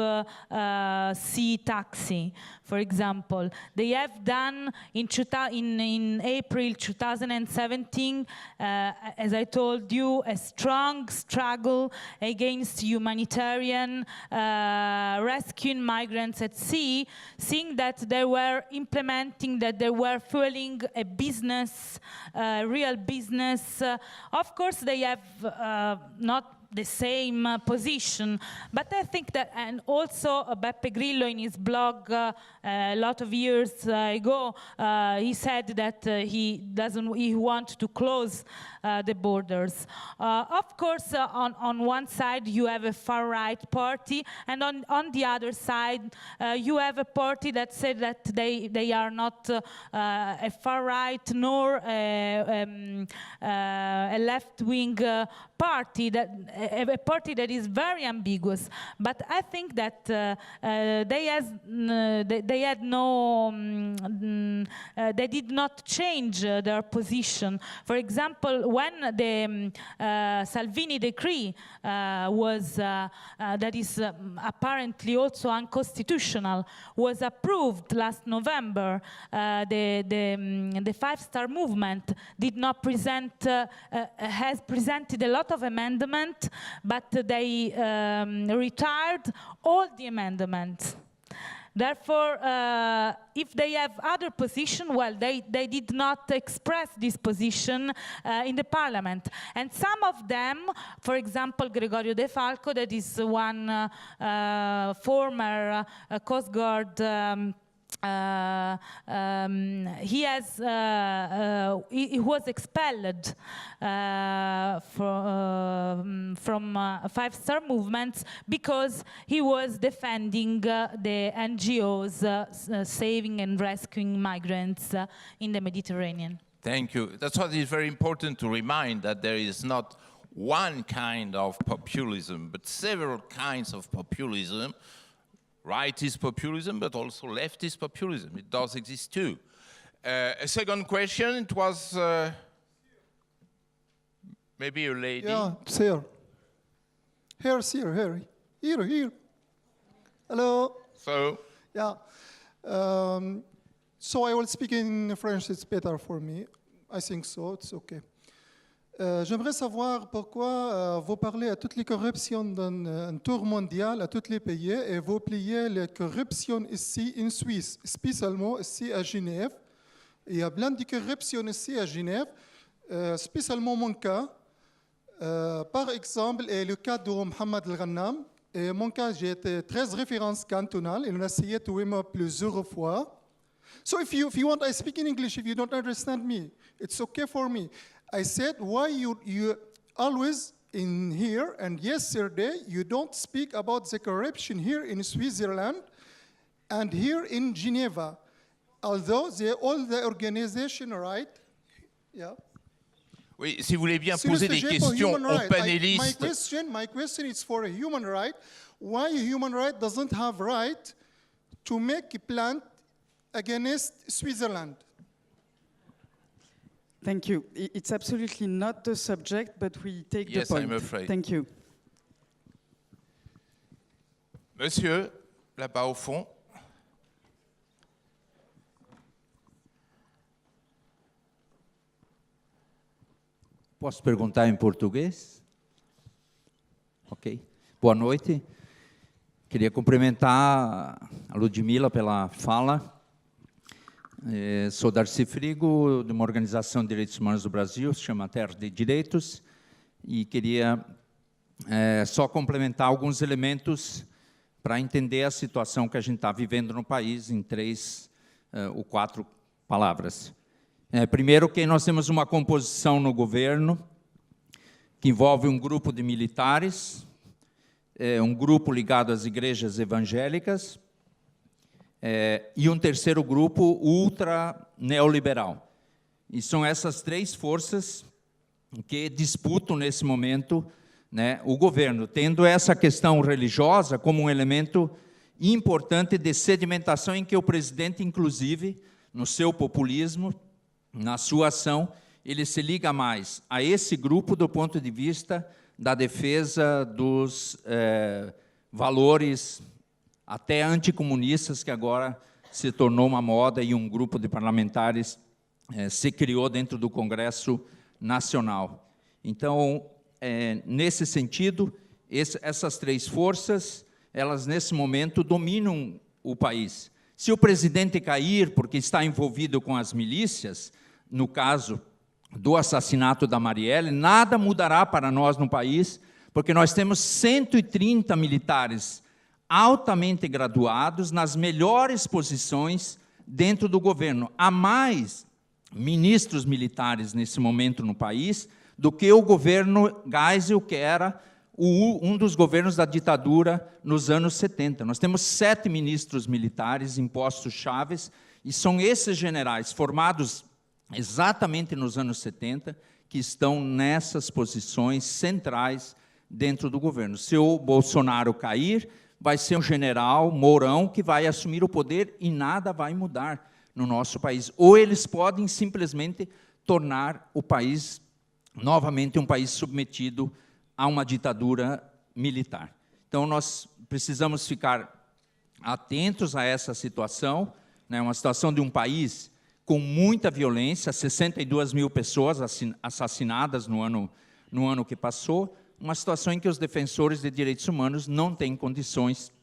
sea taxi, for example. They have done in April 2017, as I told you, a strong struggle against humanitarian rescuing migrants at sea, seeing that they were implementing, that they were fueling a business, real business. Of course, they have not the same position, but I think that, and also Beppe Grillo in his blog a lot of years ago, he said that he wants to close the borders. Of course, on one side you have a far-right party, and on the other side you have a party that said that they are not a far-right nor a left-wing party, a party that is very ambiguous. But I think that they did not change their position. For example, when the Salvini decree was that is apparently also unconstitutional, was approved last November, the Five-Star Movement did not present has presented a lot of amendments, but they retired all the amendments. Therefore, if they have other position, well, they did not express this position in the parliament. And some of them, for example, Gregorio De Falco, that is one former Coast Guard he was expelled from Five-Star movements because he was defending the NGOs saving and rescuing migrants in the Mediterranean. Thank you. That's why it's very important to remind that there is not one kind of populism, but several kinds of populism. Rightist populism, but also leftist populism. It does exist too. A second question, it was maybe a lady. Yeah, sir. Here. Hello. So? Yeah. So I will speak in French, it's better for me. I think so, it's okay. J'aimerais savoir pourquoi vous parlez à toutes les corruptions d'un tour mondial, à tous les pays, et vous pliez les corruptions ici en Suisse, spécialement ici à Genève. Il y a plein de corruptions ici à Genève, spécialement mon cas. Par exemple, le cas de Mohamed El-Ghannam. Et mon cas, j'ai été 13 références cantonales, et on a essayé de trouver plusieurs fois. So if you want, I speak in English. If you don't understand me, it's okay for me. I said, why you always in here, and yesterday you don't speak about the corruption here in Switzerland and here in Geneva, although all the organization, right? Yeah. Oui, si vous voulez bien poser des questions aux panélistes. My question is for a human right. Why a human right doesn't have right to make a plan against Switzerland? Thank you. It's absolutely not the subject, but we take the point. Yes, I'm afraid. Thank you. Monsieur, là-bas au fond. Posso perguntar em português? Ok. Boa noite. Queria cumprimentar a Ludmila pela fala. Sou Darcy Frigo, de uma organização de direitos humanos do Brasil, se chama Terra de Direitos, e queria só complementar alguns elementos para entender a situação que a gente está vivendo no país em 3 ou 4 palavras. Primeiro, que nós temos uma composição no governo que envolve um grupo de militares, um grupo ligado às igrejas evangélicas, e um terceiro grupo ultra-neoliberal. E são essas 3 forças que disputam, nesse momento, né, o governo, tendo essa questão religiosa como um elemento importante de sedimentação, em que o presidente, inclusive, no seu populismo, na sua ação, ele se liga mais a esse grupo do ponto de vista da defesa dos valores até anticomunistas, que agora se tornou uma moda e um grupo de parlamentares se criou dentro do Congresso Nacional. Então, nesse sentido, essas 3 forças, elas, nesse momento, dominam o país. Se o presidente cair, porque está envolvido com as milícias, no caso do assassinato da Marielle, nada mudará para nós no país, porque nós temos 130 militares altamente graduados, nas melhores posições dentro do governo. Há mais ministros militares, nesse momento, no país, do que o governo Geisel, que era um dos governos da ditadura nos anos 70. Nós temos 7 ministros militares em postos chaves, e são esses generais, formados exatamente nos anos 70, que estão nessas posições centrais dentro do governo. Se o Bolsonaro cair, vai ser um general Mourão que vai assumir o poder e nada vai mudar no nosso país. Ou eles podem simplesmente tornar o país novamente um país submetido a uma ditadura militar. Então, nós precisamos ficar atentos a essa situação, né, uma situação de um país com muita violência, 62 mil pessoas assassinadas no ano que passou, uma situação em que os defensores de direitos humanos não têm condições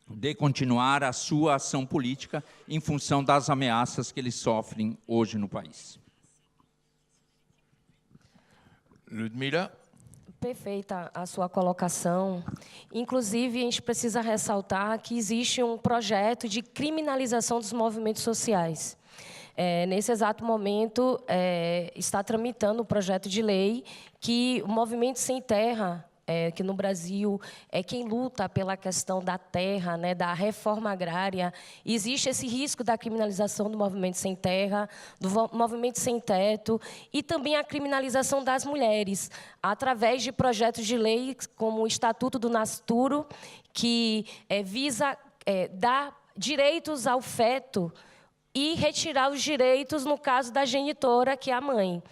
de continuar a sua ação política em função das ameaças que eles sofrem hoje no país. Ludmila? Perfeita a sua colocação. Inclusive, a gente precisa ressaltar que existe um projeto de criminalização dos movimentos sociais. Nesse exato momento, está tramitando um projeto de lei que o Movimento Sem Terra, que no Brasil é quem luta pela questão da terra, né, da reforma agrária, existe esse risco da criminalização do movimento sem terra, do movimento sem teto, e também a criminalização das mulheres, através de projetos de lei, como o Estatuto do Nascituro, que visa dar direitos ao feto, e retirar os direitos no caso da genitora, que é a mãe.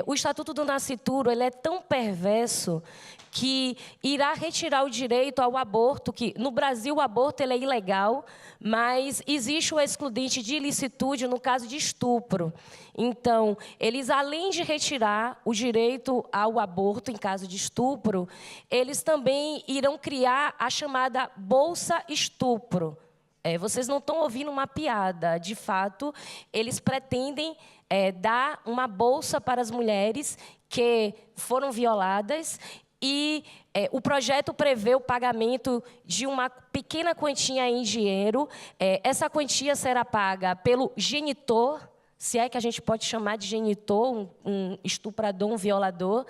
O Estatuto do Nascituro, ele é tão perverso que irá retirar o direito ao aborto, que no Brasil o aborto ele é ilegal, mas existe o excludente de ilicitude no caso de estupro. Então, eles, além de retirar o direito ao aborto em caso de estupro, eles também irão criar a chamada Bolsa Estupro. Vocês não estão ouvindo uma piada. De fato, eles pretendem dar uma bolsa para as mulheres que foram violadas e o projeto prevê o pagamento de uma pequena quantia em dinheiro. Essa quantia será paga pelo genitor, se é que a gente pode chamar de genitor, um estuprador, um violador,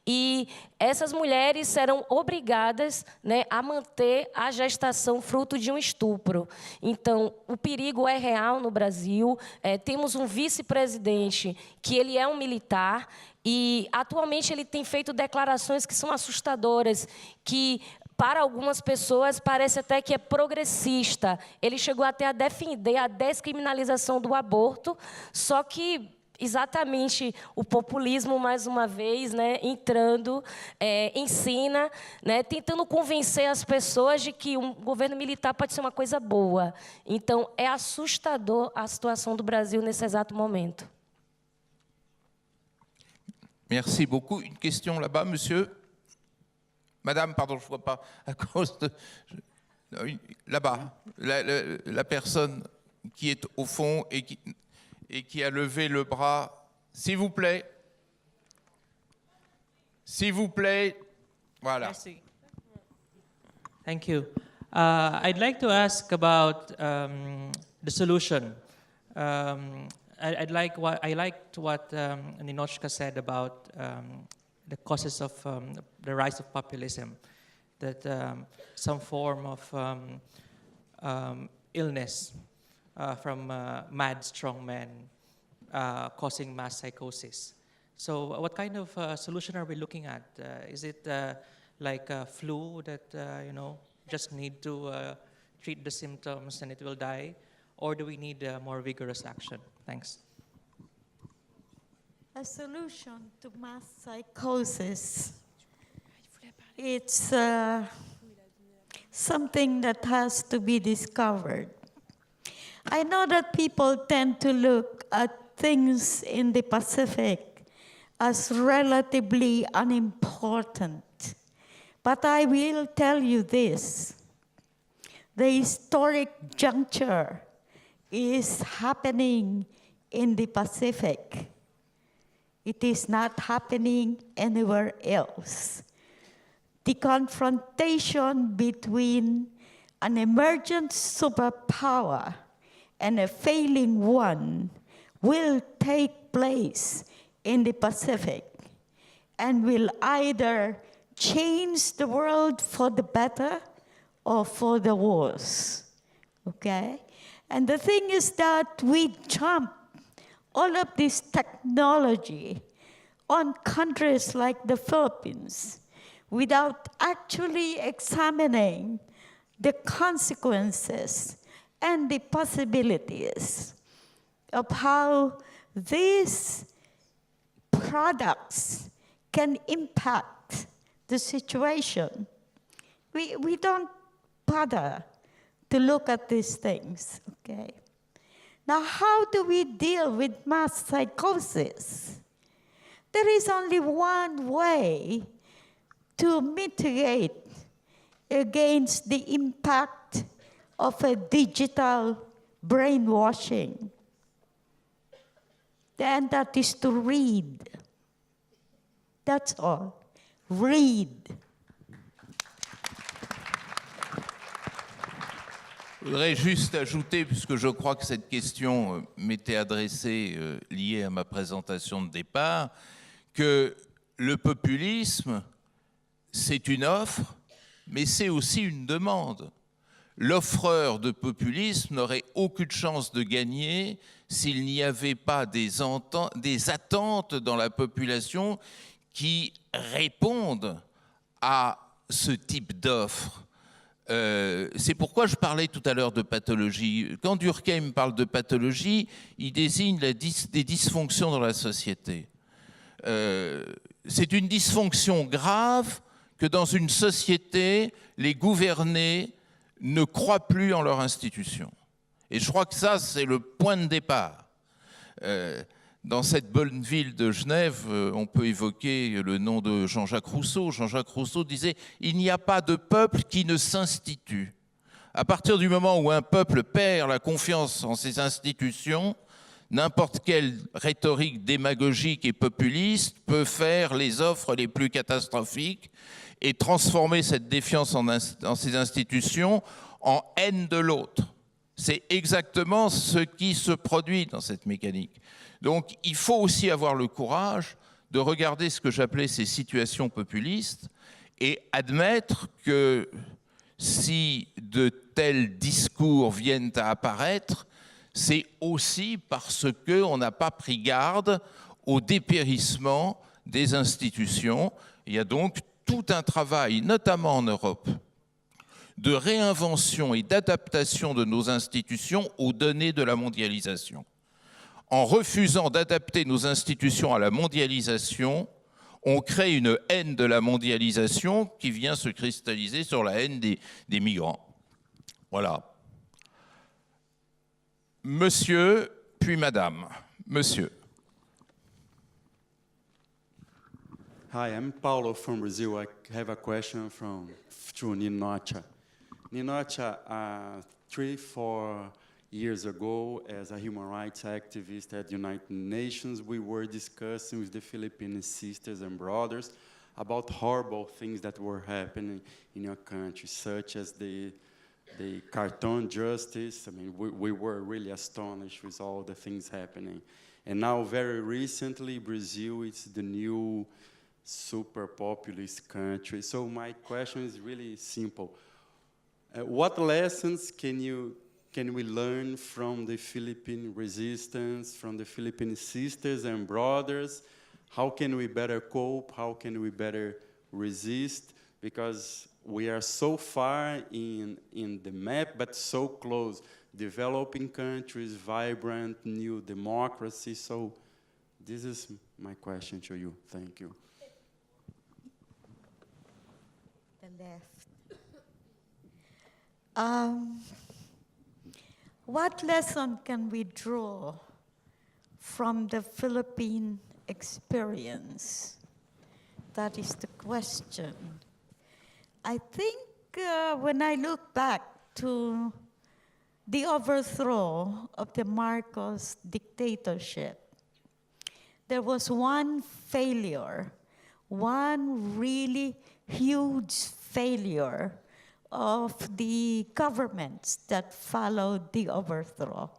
e essas mulheres serão obrigadas, né, a manter a gestação fruto de um estupro. Então, o perigo é real no Brasil. Temos um vice-presidente que ele é um militar, e atualmente ele tem feito declarações que são assustadoras, que para algumas pessoas parece até que é progressista. Ele chegou até a defender a descriminalização do aborto, só que exatamente o populismo, mais uma vez, né, entrando, ensina, né, tentando convencer as pessoas de que um governo militar pode ser uma coisa boa. Então, é assustador a situação do Brasil nesse exato momento. Merci beaucoup. Une question là-bas, monsieur. Madame, pardon, je ne vois pas à cause de... Là-bas, la personne qui est au fond et qui a levé le bras. S'il vous plaît. S'il vous plaît. Voilà. Merci. Thank you. I'd like to ask about the solution. I liked what Ninochka said about the causes of the rise of populism, that some form of illness from mad strong men causing mass psychosis. So what kind of solution are we looking at? Is it like a flu that, just need to treat the symptoms and it will die? Or do we need more vigorous action? Thanks. A solution to mass psychosis, it's something that has to be discovered. I know that people tend to look at things in the Pacific as relatively unimportant. But I will tell you this. The historic juncture is happening in the Pacific. It is not happening anywhere else. The confrontation between an emergent superpower and a failing one will take place in the Pacific and will either change the world for the better or for the worse, okay? And the thing is that we jump all of this technology on countries like the Philippines without actually examining the consequences and the possibilities of how these products can impact the situation. We don't bother to look at these things, okay? Now, how do we deal with mass psychosis? There is only one way to mitigate against the impact of a digital brainwashing. And that is to read. That's all. Read. Je voudrais juste ajouter, puisque je crois que cette question m'était adressée liée à ma présentation de départ, que le populisme, c'est une offre, mais c'est aussi une demande. L'offreur de populisme n'aurait aucune chance de gagner s'il n'y avait pas des attentes dans la population qui répondent à ce type d'offre. C'est pourquoi je parlais tout à l'heure de pathologie. Quand Durkheim parle de pathologie, il désigne des dysfonctions dans la société. C'est une dysfonction grave que dans une société, les gouvernés ne croient plus en leur institution. Et je crois que ça, c'est le point de départ. Dans cette bonne ville de Genève, on peut évoquer le nom de Jean-Jacques Rousseau. Jean-Jacques Rousseau disait « Il n'y a pas de peuple qui ne s'institue ». À partir du moment où un peuple perd la confiance en ses institutions, n'importe quelle rhétorique démagogique et populiste peut faire les offres les plus catastrophiques et transformer cette défiance en ses institutions en haine de l'autre. C'est exactement ce qui se produit dans cette mécanique. Donc il faut aussi avoir le courage de regarder ce que j'appelais ces situations populistes et admettre que si de tels discours viennent à apparaître, c'est aussi parce qu'on n'a pas pris garde au dépérissement des institutions. Il y a donc tout un travail, notamment en Europe, de réinvention et d'adaptation de nos institutions aux données de la mondialisation. En refusant d'adapter nos institutions à la mondialisation, on crée une haine de la mondialisation qui vient se cristalliser sur la haine des migrants. Voilà. Monsieur, puis madame. Monsieur. Hi, I'm Paulo from Brazil. I have a question to Ninocha. Ninocha, 3-4 years ago, as a human rights activist at the United Nations, we were discussing with the Philippine sisters and brothers about horrible things that were happening in your country, such as the cartoon justice. I mean, we were really astonished with all the things happening. And now, very recently, Brazil is the new super populist country. So my question is really simple. What lessons can we learn from the Philippine resistance, from the Philippine sisters and brothers? How can we better cope? How can we better resist? Because we are so far in the map, but so close. Developing countries, vibrant, new democracy. So this is my question to you. Thank you. The left. What lesson can we draw from the Philippine experience? That is the question. I think when I look back to the overthrow of the Marcos dictatorship, there was one failure, one really huge failure of the governments that followed the overthrow.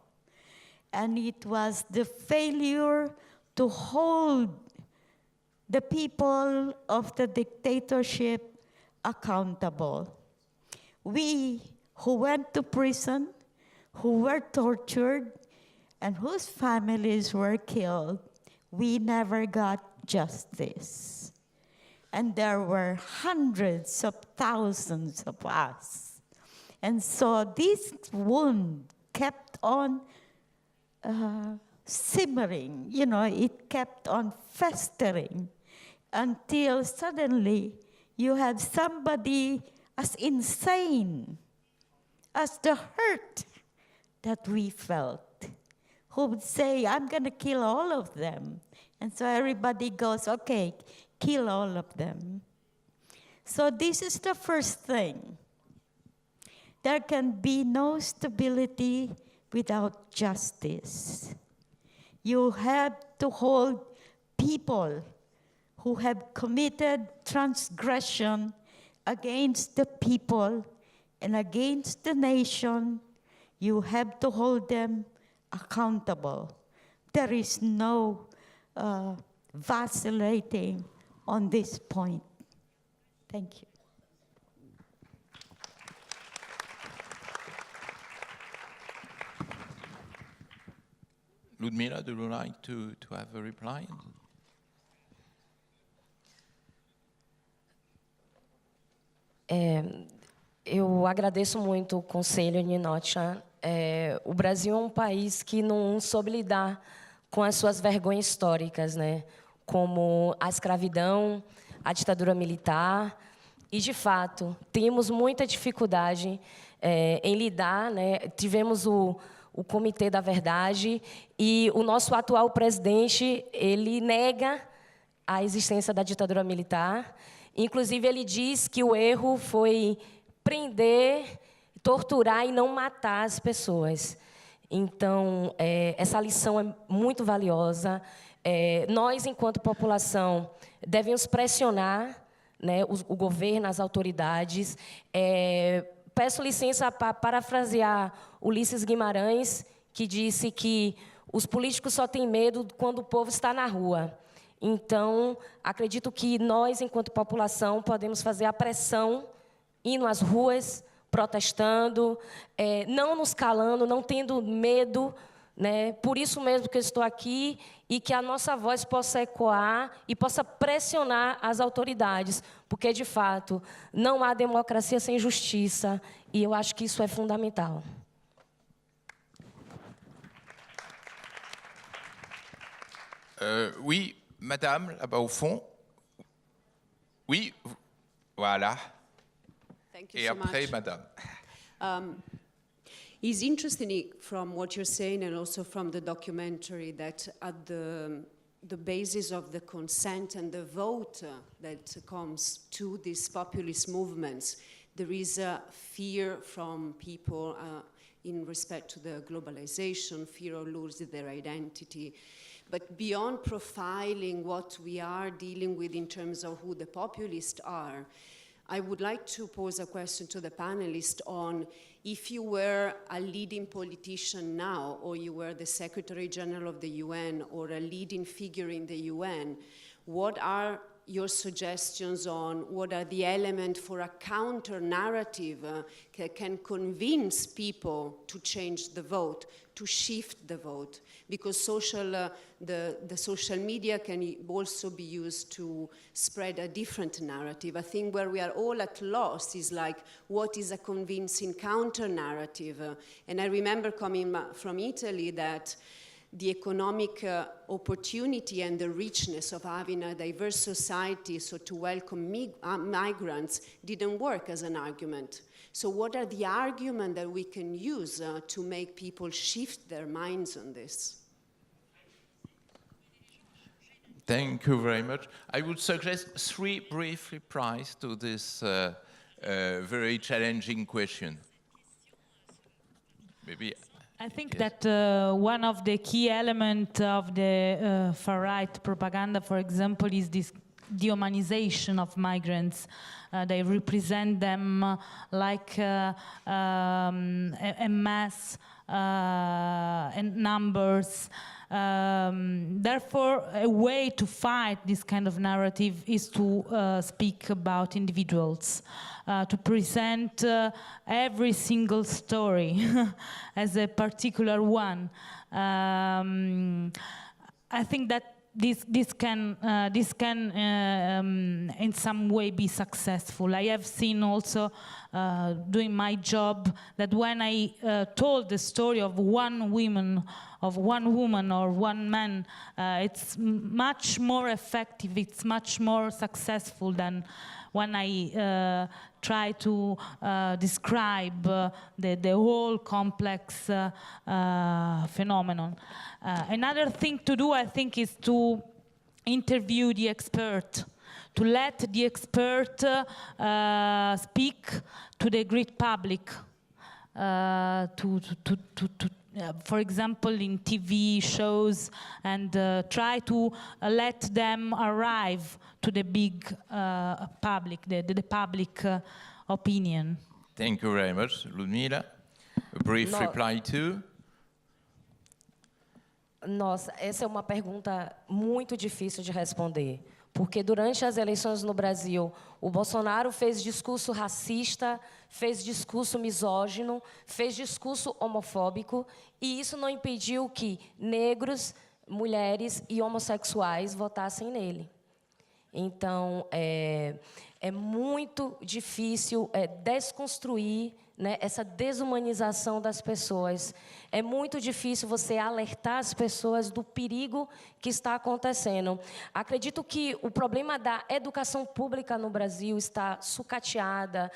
And it was the failure to hold the people of the dictatorship accountable. We who went to prison, who were tortured, and whose families were killed, we never got justice. And there were hundreds of thousands of us. And so this wound kept on simmering, it kept on festering until suddenly you had somebody as insane as the hurt that we felt, who would say, I'm going to kill all of them. And so everybody goes, okay, kill all of them. So this is the first thing. There can be no stability without justice. You have to hold people who have committed transgression against the people and against the nation. You have to hold them accountable. There is no vacillating on this point. Thank you. Ludmila, do you like to have a reply? Eu agradeço muito o conselho, Ninocha. O Brasil é um país que não soube lidar com as suas vergonhas históricas, né? Como a escravidão, a ditadura militar. E, de fato, temos muita dificuldade em lidar, né? Tivemos o Comitê da Verdade e o nosso atual presidente, ele nega a existência da ditadura militar. Inclusive, ele diz que o erro foi prender, torturar e não matar as pessoas. Então, essa lição é muito valiosa. Nós, enquanto população, devemos pressionar, né, o governo, as autoridades. Peço licença para parafrasear Ulisses Guimarães, que disse que os políticos só têm medo quando o povo está na rua. Então, acredito que nós, enquanto população, podemos fazer a pressão, indo às ruas, protestando, não nos calando, não tendo medo, né? Por isso mesmo que eu estou aqui, e que a nossa voz possa ecoar e possa pressionar as autoridades, porque, de fato, não há democracia sem justiça, e eu acho que isso é fundamental. Oui, madame, là-bas au fond. Oui, voilà. Thank you Et so après, much. madame. It's interesting from what you're saying and also from the documentary that at the basis of the consent and the vote that comes to these populist movements, There is a fear from people in respect to the globalization, fear of losing their identity. But beyond profiling what we are dealing with in terms of who the populists are, I would like to pose a question to the panelists on if you were a leading politician now, or you were the Secretary General of the UN, or a leading figure in the UN, what are your suggestions on what are the elements for a counter-narrative that can convince people to change the vote, to shift the vote? Because the social media can also be used to spread a different narrative. I think where we are all at loss is like, what is a convincing counter-narrative? And I remember coming from Italy that the economic opportunity and the richness of having a diverse society, so to welcome migrants, didn't work as an argument. So what are the arguments that we can use to make people shift their minds on this? Thank you very much. I would suggest 3 brief replies to this very challenging question. Maybe. I think that one of the key elements of the far-right propaganda, for example, is this dehumanization of migrants. They represent them like a mass and numbers. Therefore, a way to fight this kind of narrative is to speak about individuals, to present every single story as a particular one. I think that this can in some way be successful. I have seen also doing my job that when I told the story of one woman or one man, it's much more effective, it's much more successful than when I try to describe the whole complex phenomenon. Another thing to do, I think, is to interview the expert, to let the expert speak to the great public, for example, in TV shows, and try to let them arrive to the big public, the public opinion. Thank you very much. Ludmila, a brief reply too. Nossa, essa é uma pergunta muito difícil de responder, porque durante as eleições no Brasil, o Bolsonaro fez discurso racista, fez discurso misógino, fez discurso homofóbico, e isso não impediu que negros, mulheres e homossexuais votassem nele. Então, é muito difícil desconstruir, né, essa desumanização das pessoas. É muito difícil você alertar as pessoas do perigo que está acontecendo. Acredito que o problema da educação pública no Brasil está sucateada.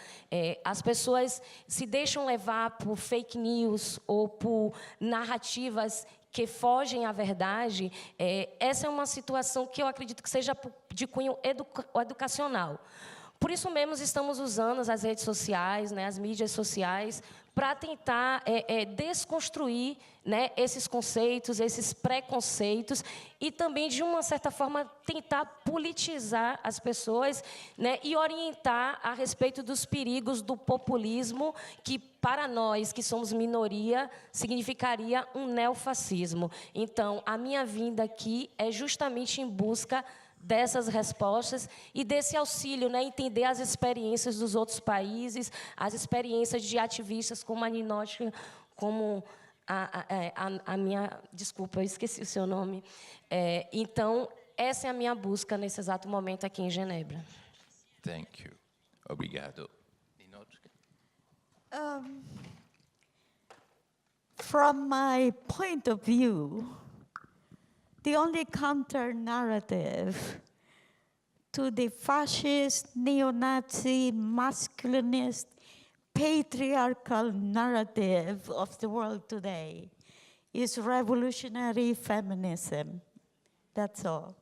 As pessoas se deixam levar por fake news ou por narrativas que fogem à verdade. Essa é uma situação que eu acredito que seja de cunho educacional. Por isso mesmo, estamos usando as redes sociais, né, as mídias sociais, para tentar desconstruir, né, esses conceitos, esses preconceitos, e também, de uma certa forma, tentar politizar as pessoas, né, e orientar a respeito dos perigos do populismo, que, para nós, que somos minoria, significaria um neofascismo. Então, a minha vinda aqui é justamente em busca dessas respostas e desse auxílio, né, entender as experiências dos outros países, as experiências de ativistas como a Ninótica, como a minha... Desculpa, eu esqueci o seu nome. Então, essa é a minha busca nesse exato momento aqui em Genebra. Thank you. Obrigado. Ninótica. From my point of view, the only counter-narrative to the fascist, neo-Nazi, masculinist, patriarchal narrative of the world today is revolutionary feminism. That's all.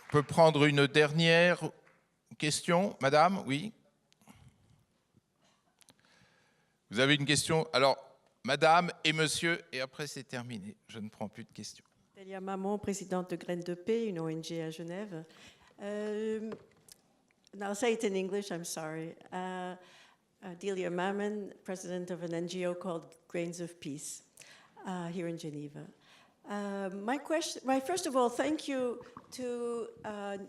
On peut prendre une dernière question, madame, oui. Vous avez une question? Alors, madame et monsieur, et après c'est terminé. Je ne prends plus de questions. Delia Mamon, présidente de Graines de Paix, une ONG à Genève. I'll say it in English, I'm sorry. Delia Mamon, president of an NGO called Grains of Peace here in Geneva. First of all, thank you to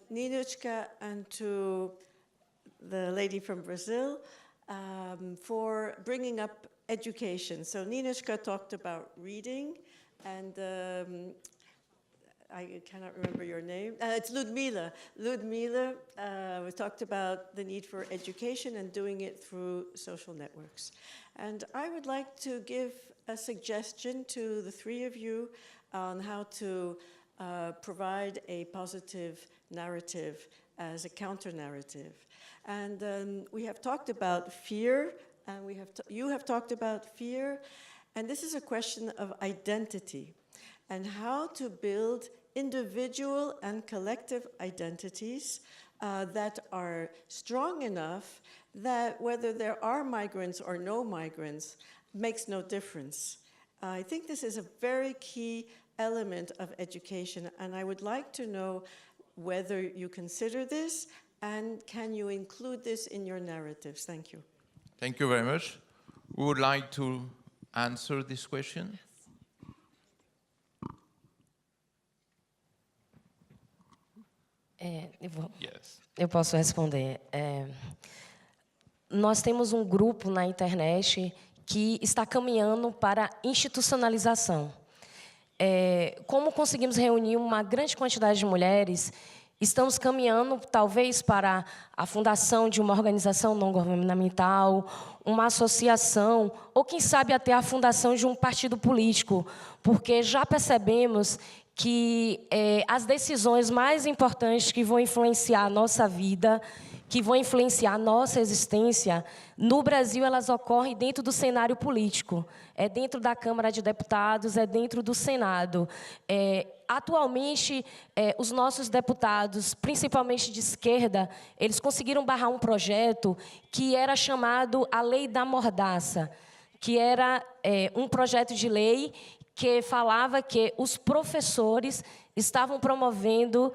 Ninuchka and to the lady from Brazil for bringing up education. So Ninuchka talked about reading, and I cannot remember your name. It's Ludmila. Ludmila we talked about the need for education and doing it through social networks. And I would like to give a suggestion to the three of you on how to provide a positive narrative as a counter-narrative. And we have talked about fear, and you have talked about fear, and this is a question of identity and how to build individual and collective identities that are strong enough that whether there are migrants or no migrants makes no difference. I think this is a very key element of education, and I would like to know whether you consider this and can you include this in your narratives. Thank you. Thank you very much. Who would like to answer this question? Eu posso responder. Nós temos um grupo na internet que está caminhando para a institucionalização. Como conseguimos reunir uma grande quantidade de mulheres, estamos caminhando, talvez, para a fundação de uma organização não governamental, uma associação, ou, quem sabe, até a fundação de um partido político, porque já percebemos que as decisões mais importantes que vão influenciar a nossa vida, que vão influenciar a nossa existência, no Brasil elas ocorrem dentro do cenário político, é dentro da Câmara de Deputados, é dentro do Senado. Atualmente, os nossos deputados, principalmente de esquerda, eles conseguiram barrar um projeto que era chamado a Lei da Mordaça, que era um projeto de lei que falava que os professores estavam promovendo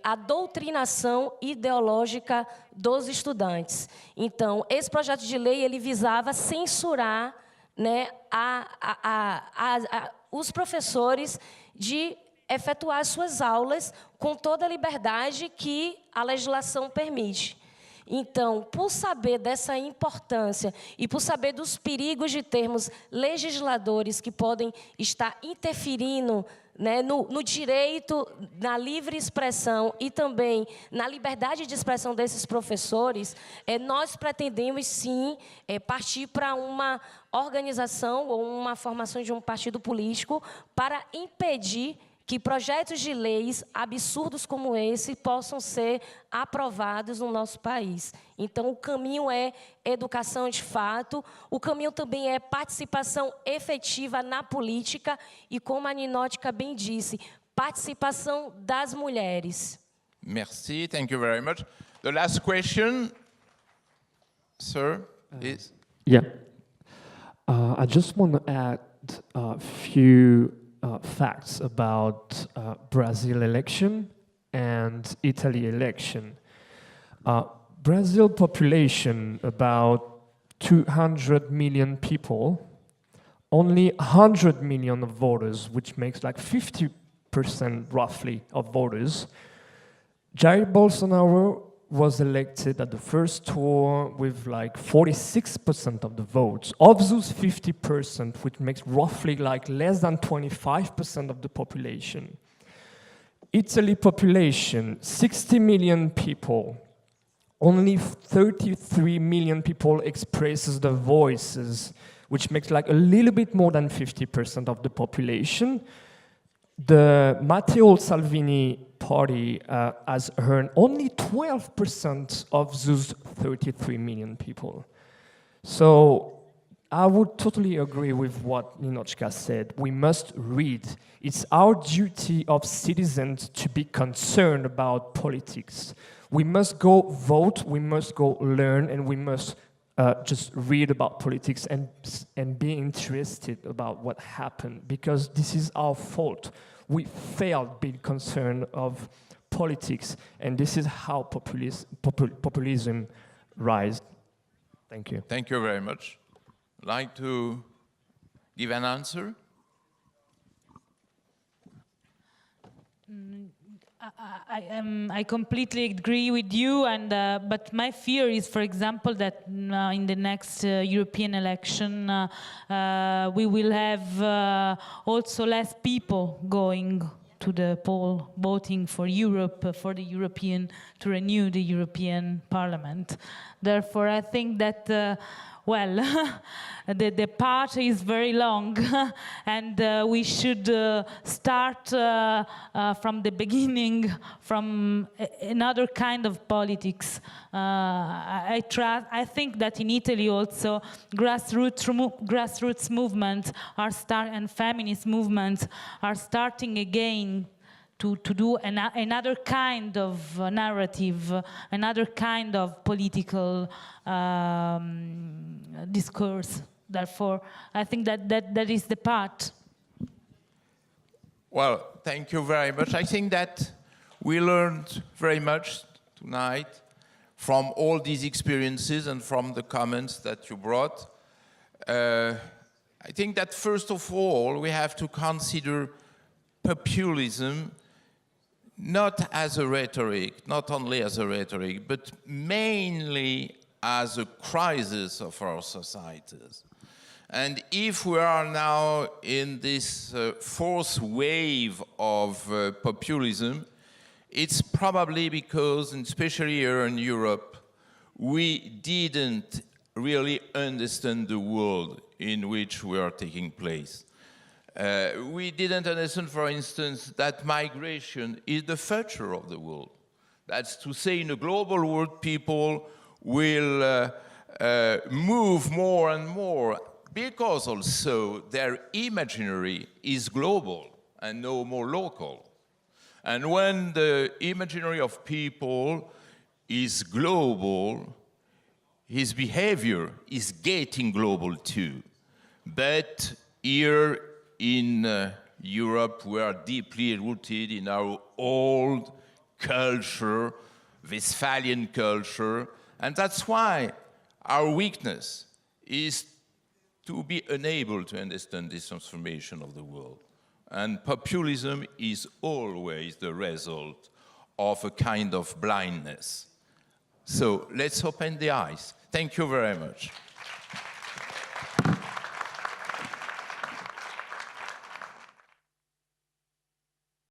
a doutrinação ideológica dos estudantes. Então, esse projeto de lei ele visava censurar, né, os professores de efetuar suas aulas com toda a liberdade que a legislação permite. Então, por saber dessa importância e por saber dos perigos de termos legisladores que podem estar interferindo, né, no direito, na livre expressão e também na liberdade de expressão desses professores, nós pretendemos, sim, partir para uma organização ou uma formação de um partido político para impedir que projetos de leis absurdos como esse possam ser aprovados no nosso país. Então, o caminho é educação de fato, o caminho também é participação efetiva na política e, como a Ninótica bem disse, participação das mulheres. Merci, thank you very much. The last question, sir, is... Yeah. I just want to add a few facts about Brazil election and Italy election. Brazil population about 200 million people, only 100 million of voters, which makes like 50% roughly of voters. Jair Bolsonaro was elected at the first tour with like 46% of the votes. Of those 50%, which makes roughly like less than 25% of the population. Italy population, 60 million people. Only 33 million people expresses their voices, which makes like a little bit more than 50% of the population. The Matteo Salvini party has earned only 12% of those 33 million people. So I would totally agree with what Ninochka said. We must read. It's our duty of citizens to be concerned about politics. We must go vote, we must go learn, and we must just read about politics and be interested about what happened, because this is our fault. We failed being concerned of politics, and this is how populism rise. Thank you. Thank you very much. Like to give an answer? I completely agree with you, and but my fear is, for example, that in the next European election we will have also less people going to the poll voting for Europe, for the European, to renew the European Parliament. Therefore, I think that well, the path is very long, and we should start from the beginning, from another kind of politics. I think that in Italy also grassroots movements are and feminist movements are starting again to do another kind of narrative, another kind of political discourse. Therefore, I think that is the path. Well, thank you very much. I think that we learned very much tonight from all these experiences and from the comments that you brought. I think that first of all, we have to consider populism not as a rhetoric, not only as a rhetoric, but mainly as a crisis of our societies. And if we are now in this fourth wave of populism, it's probably because, and especially here in Europe, we didn't really understand the world in which we are taking place. We didn't understand, for instance, that migration is the future of the world. That's to say, in a global world, people will move more and more, because also their imaginary is global and no more local. And when the imaginary of people is global, his behavior is getting global too. But here in Europe, we are deeply rooted in our old culture, Westphalian culture, and that's why our weakness is to be unable to understand this transformation of the world. And populism is always the result of a kind of blindness. So let's open the eyes. Thank you very much.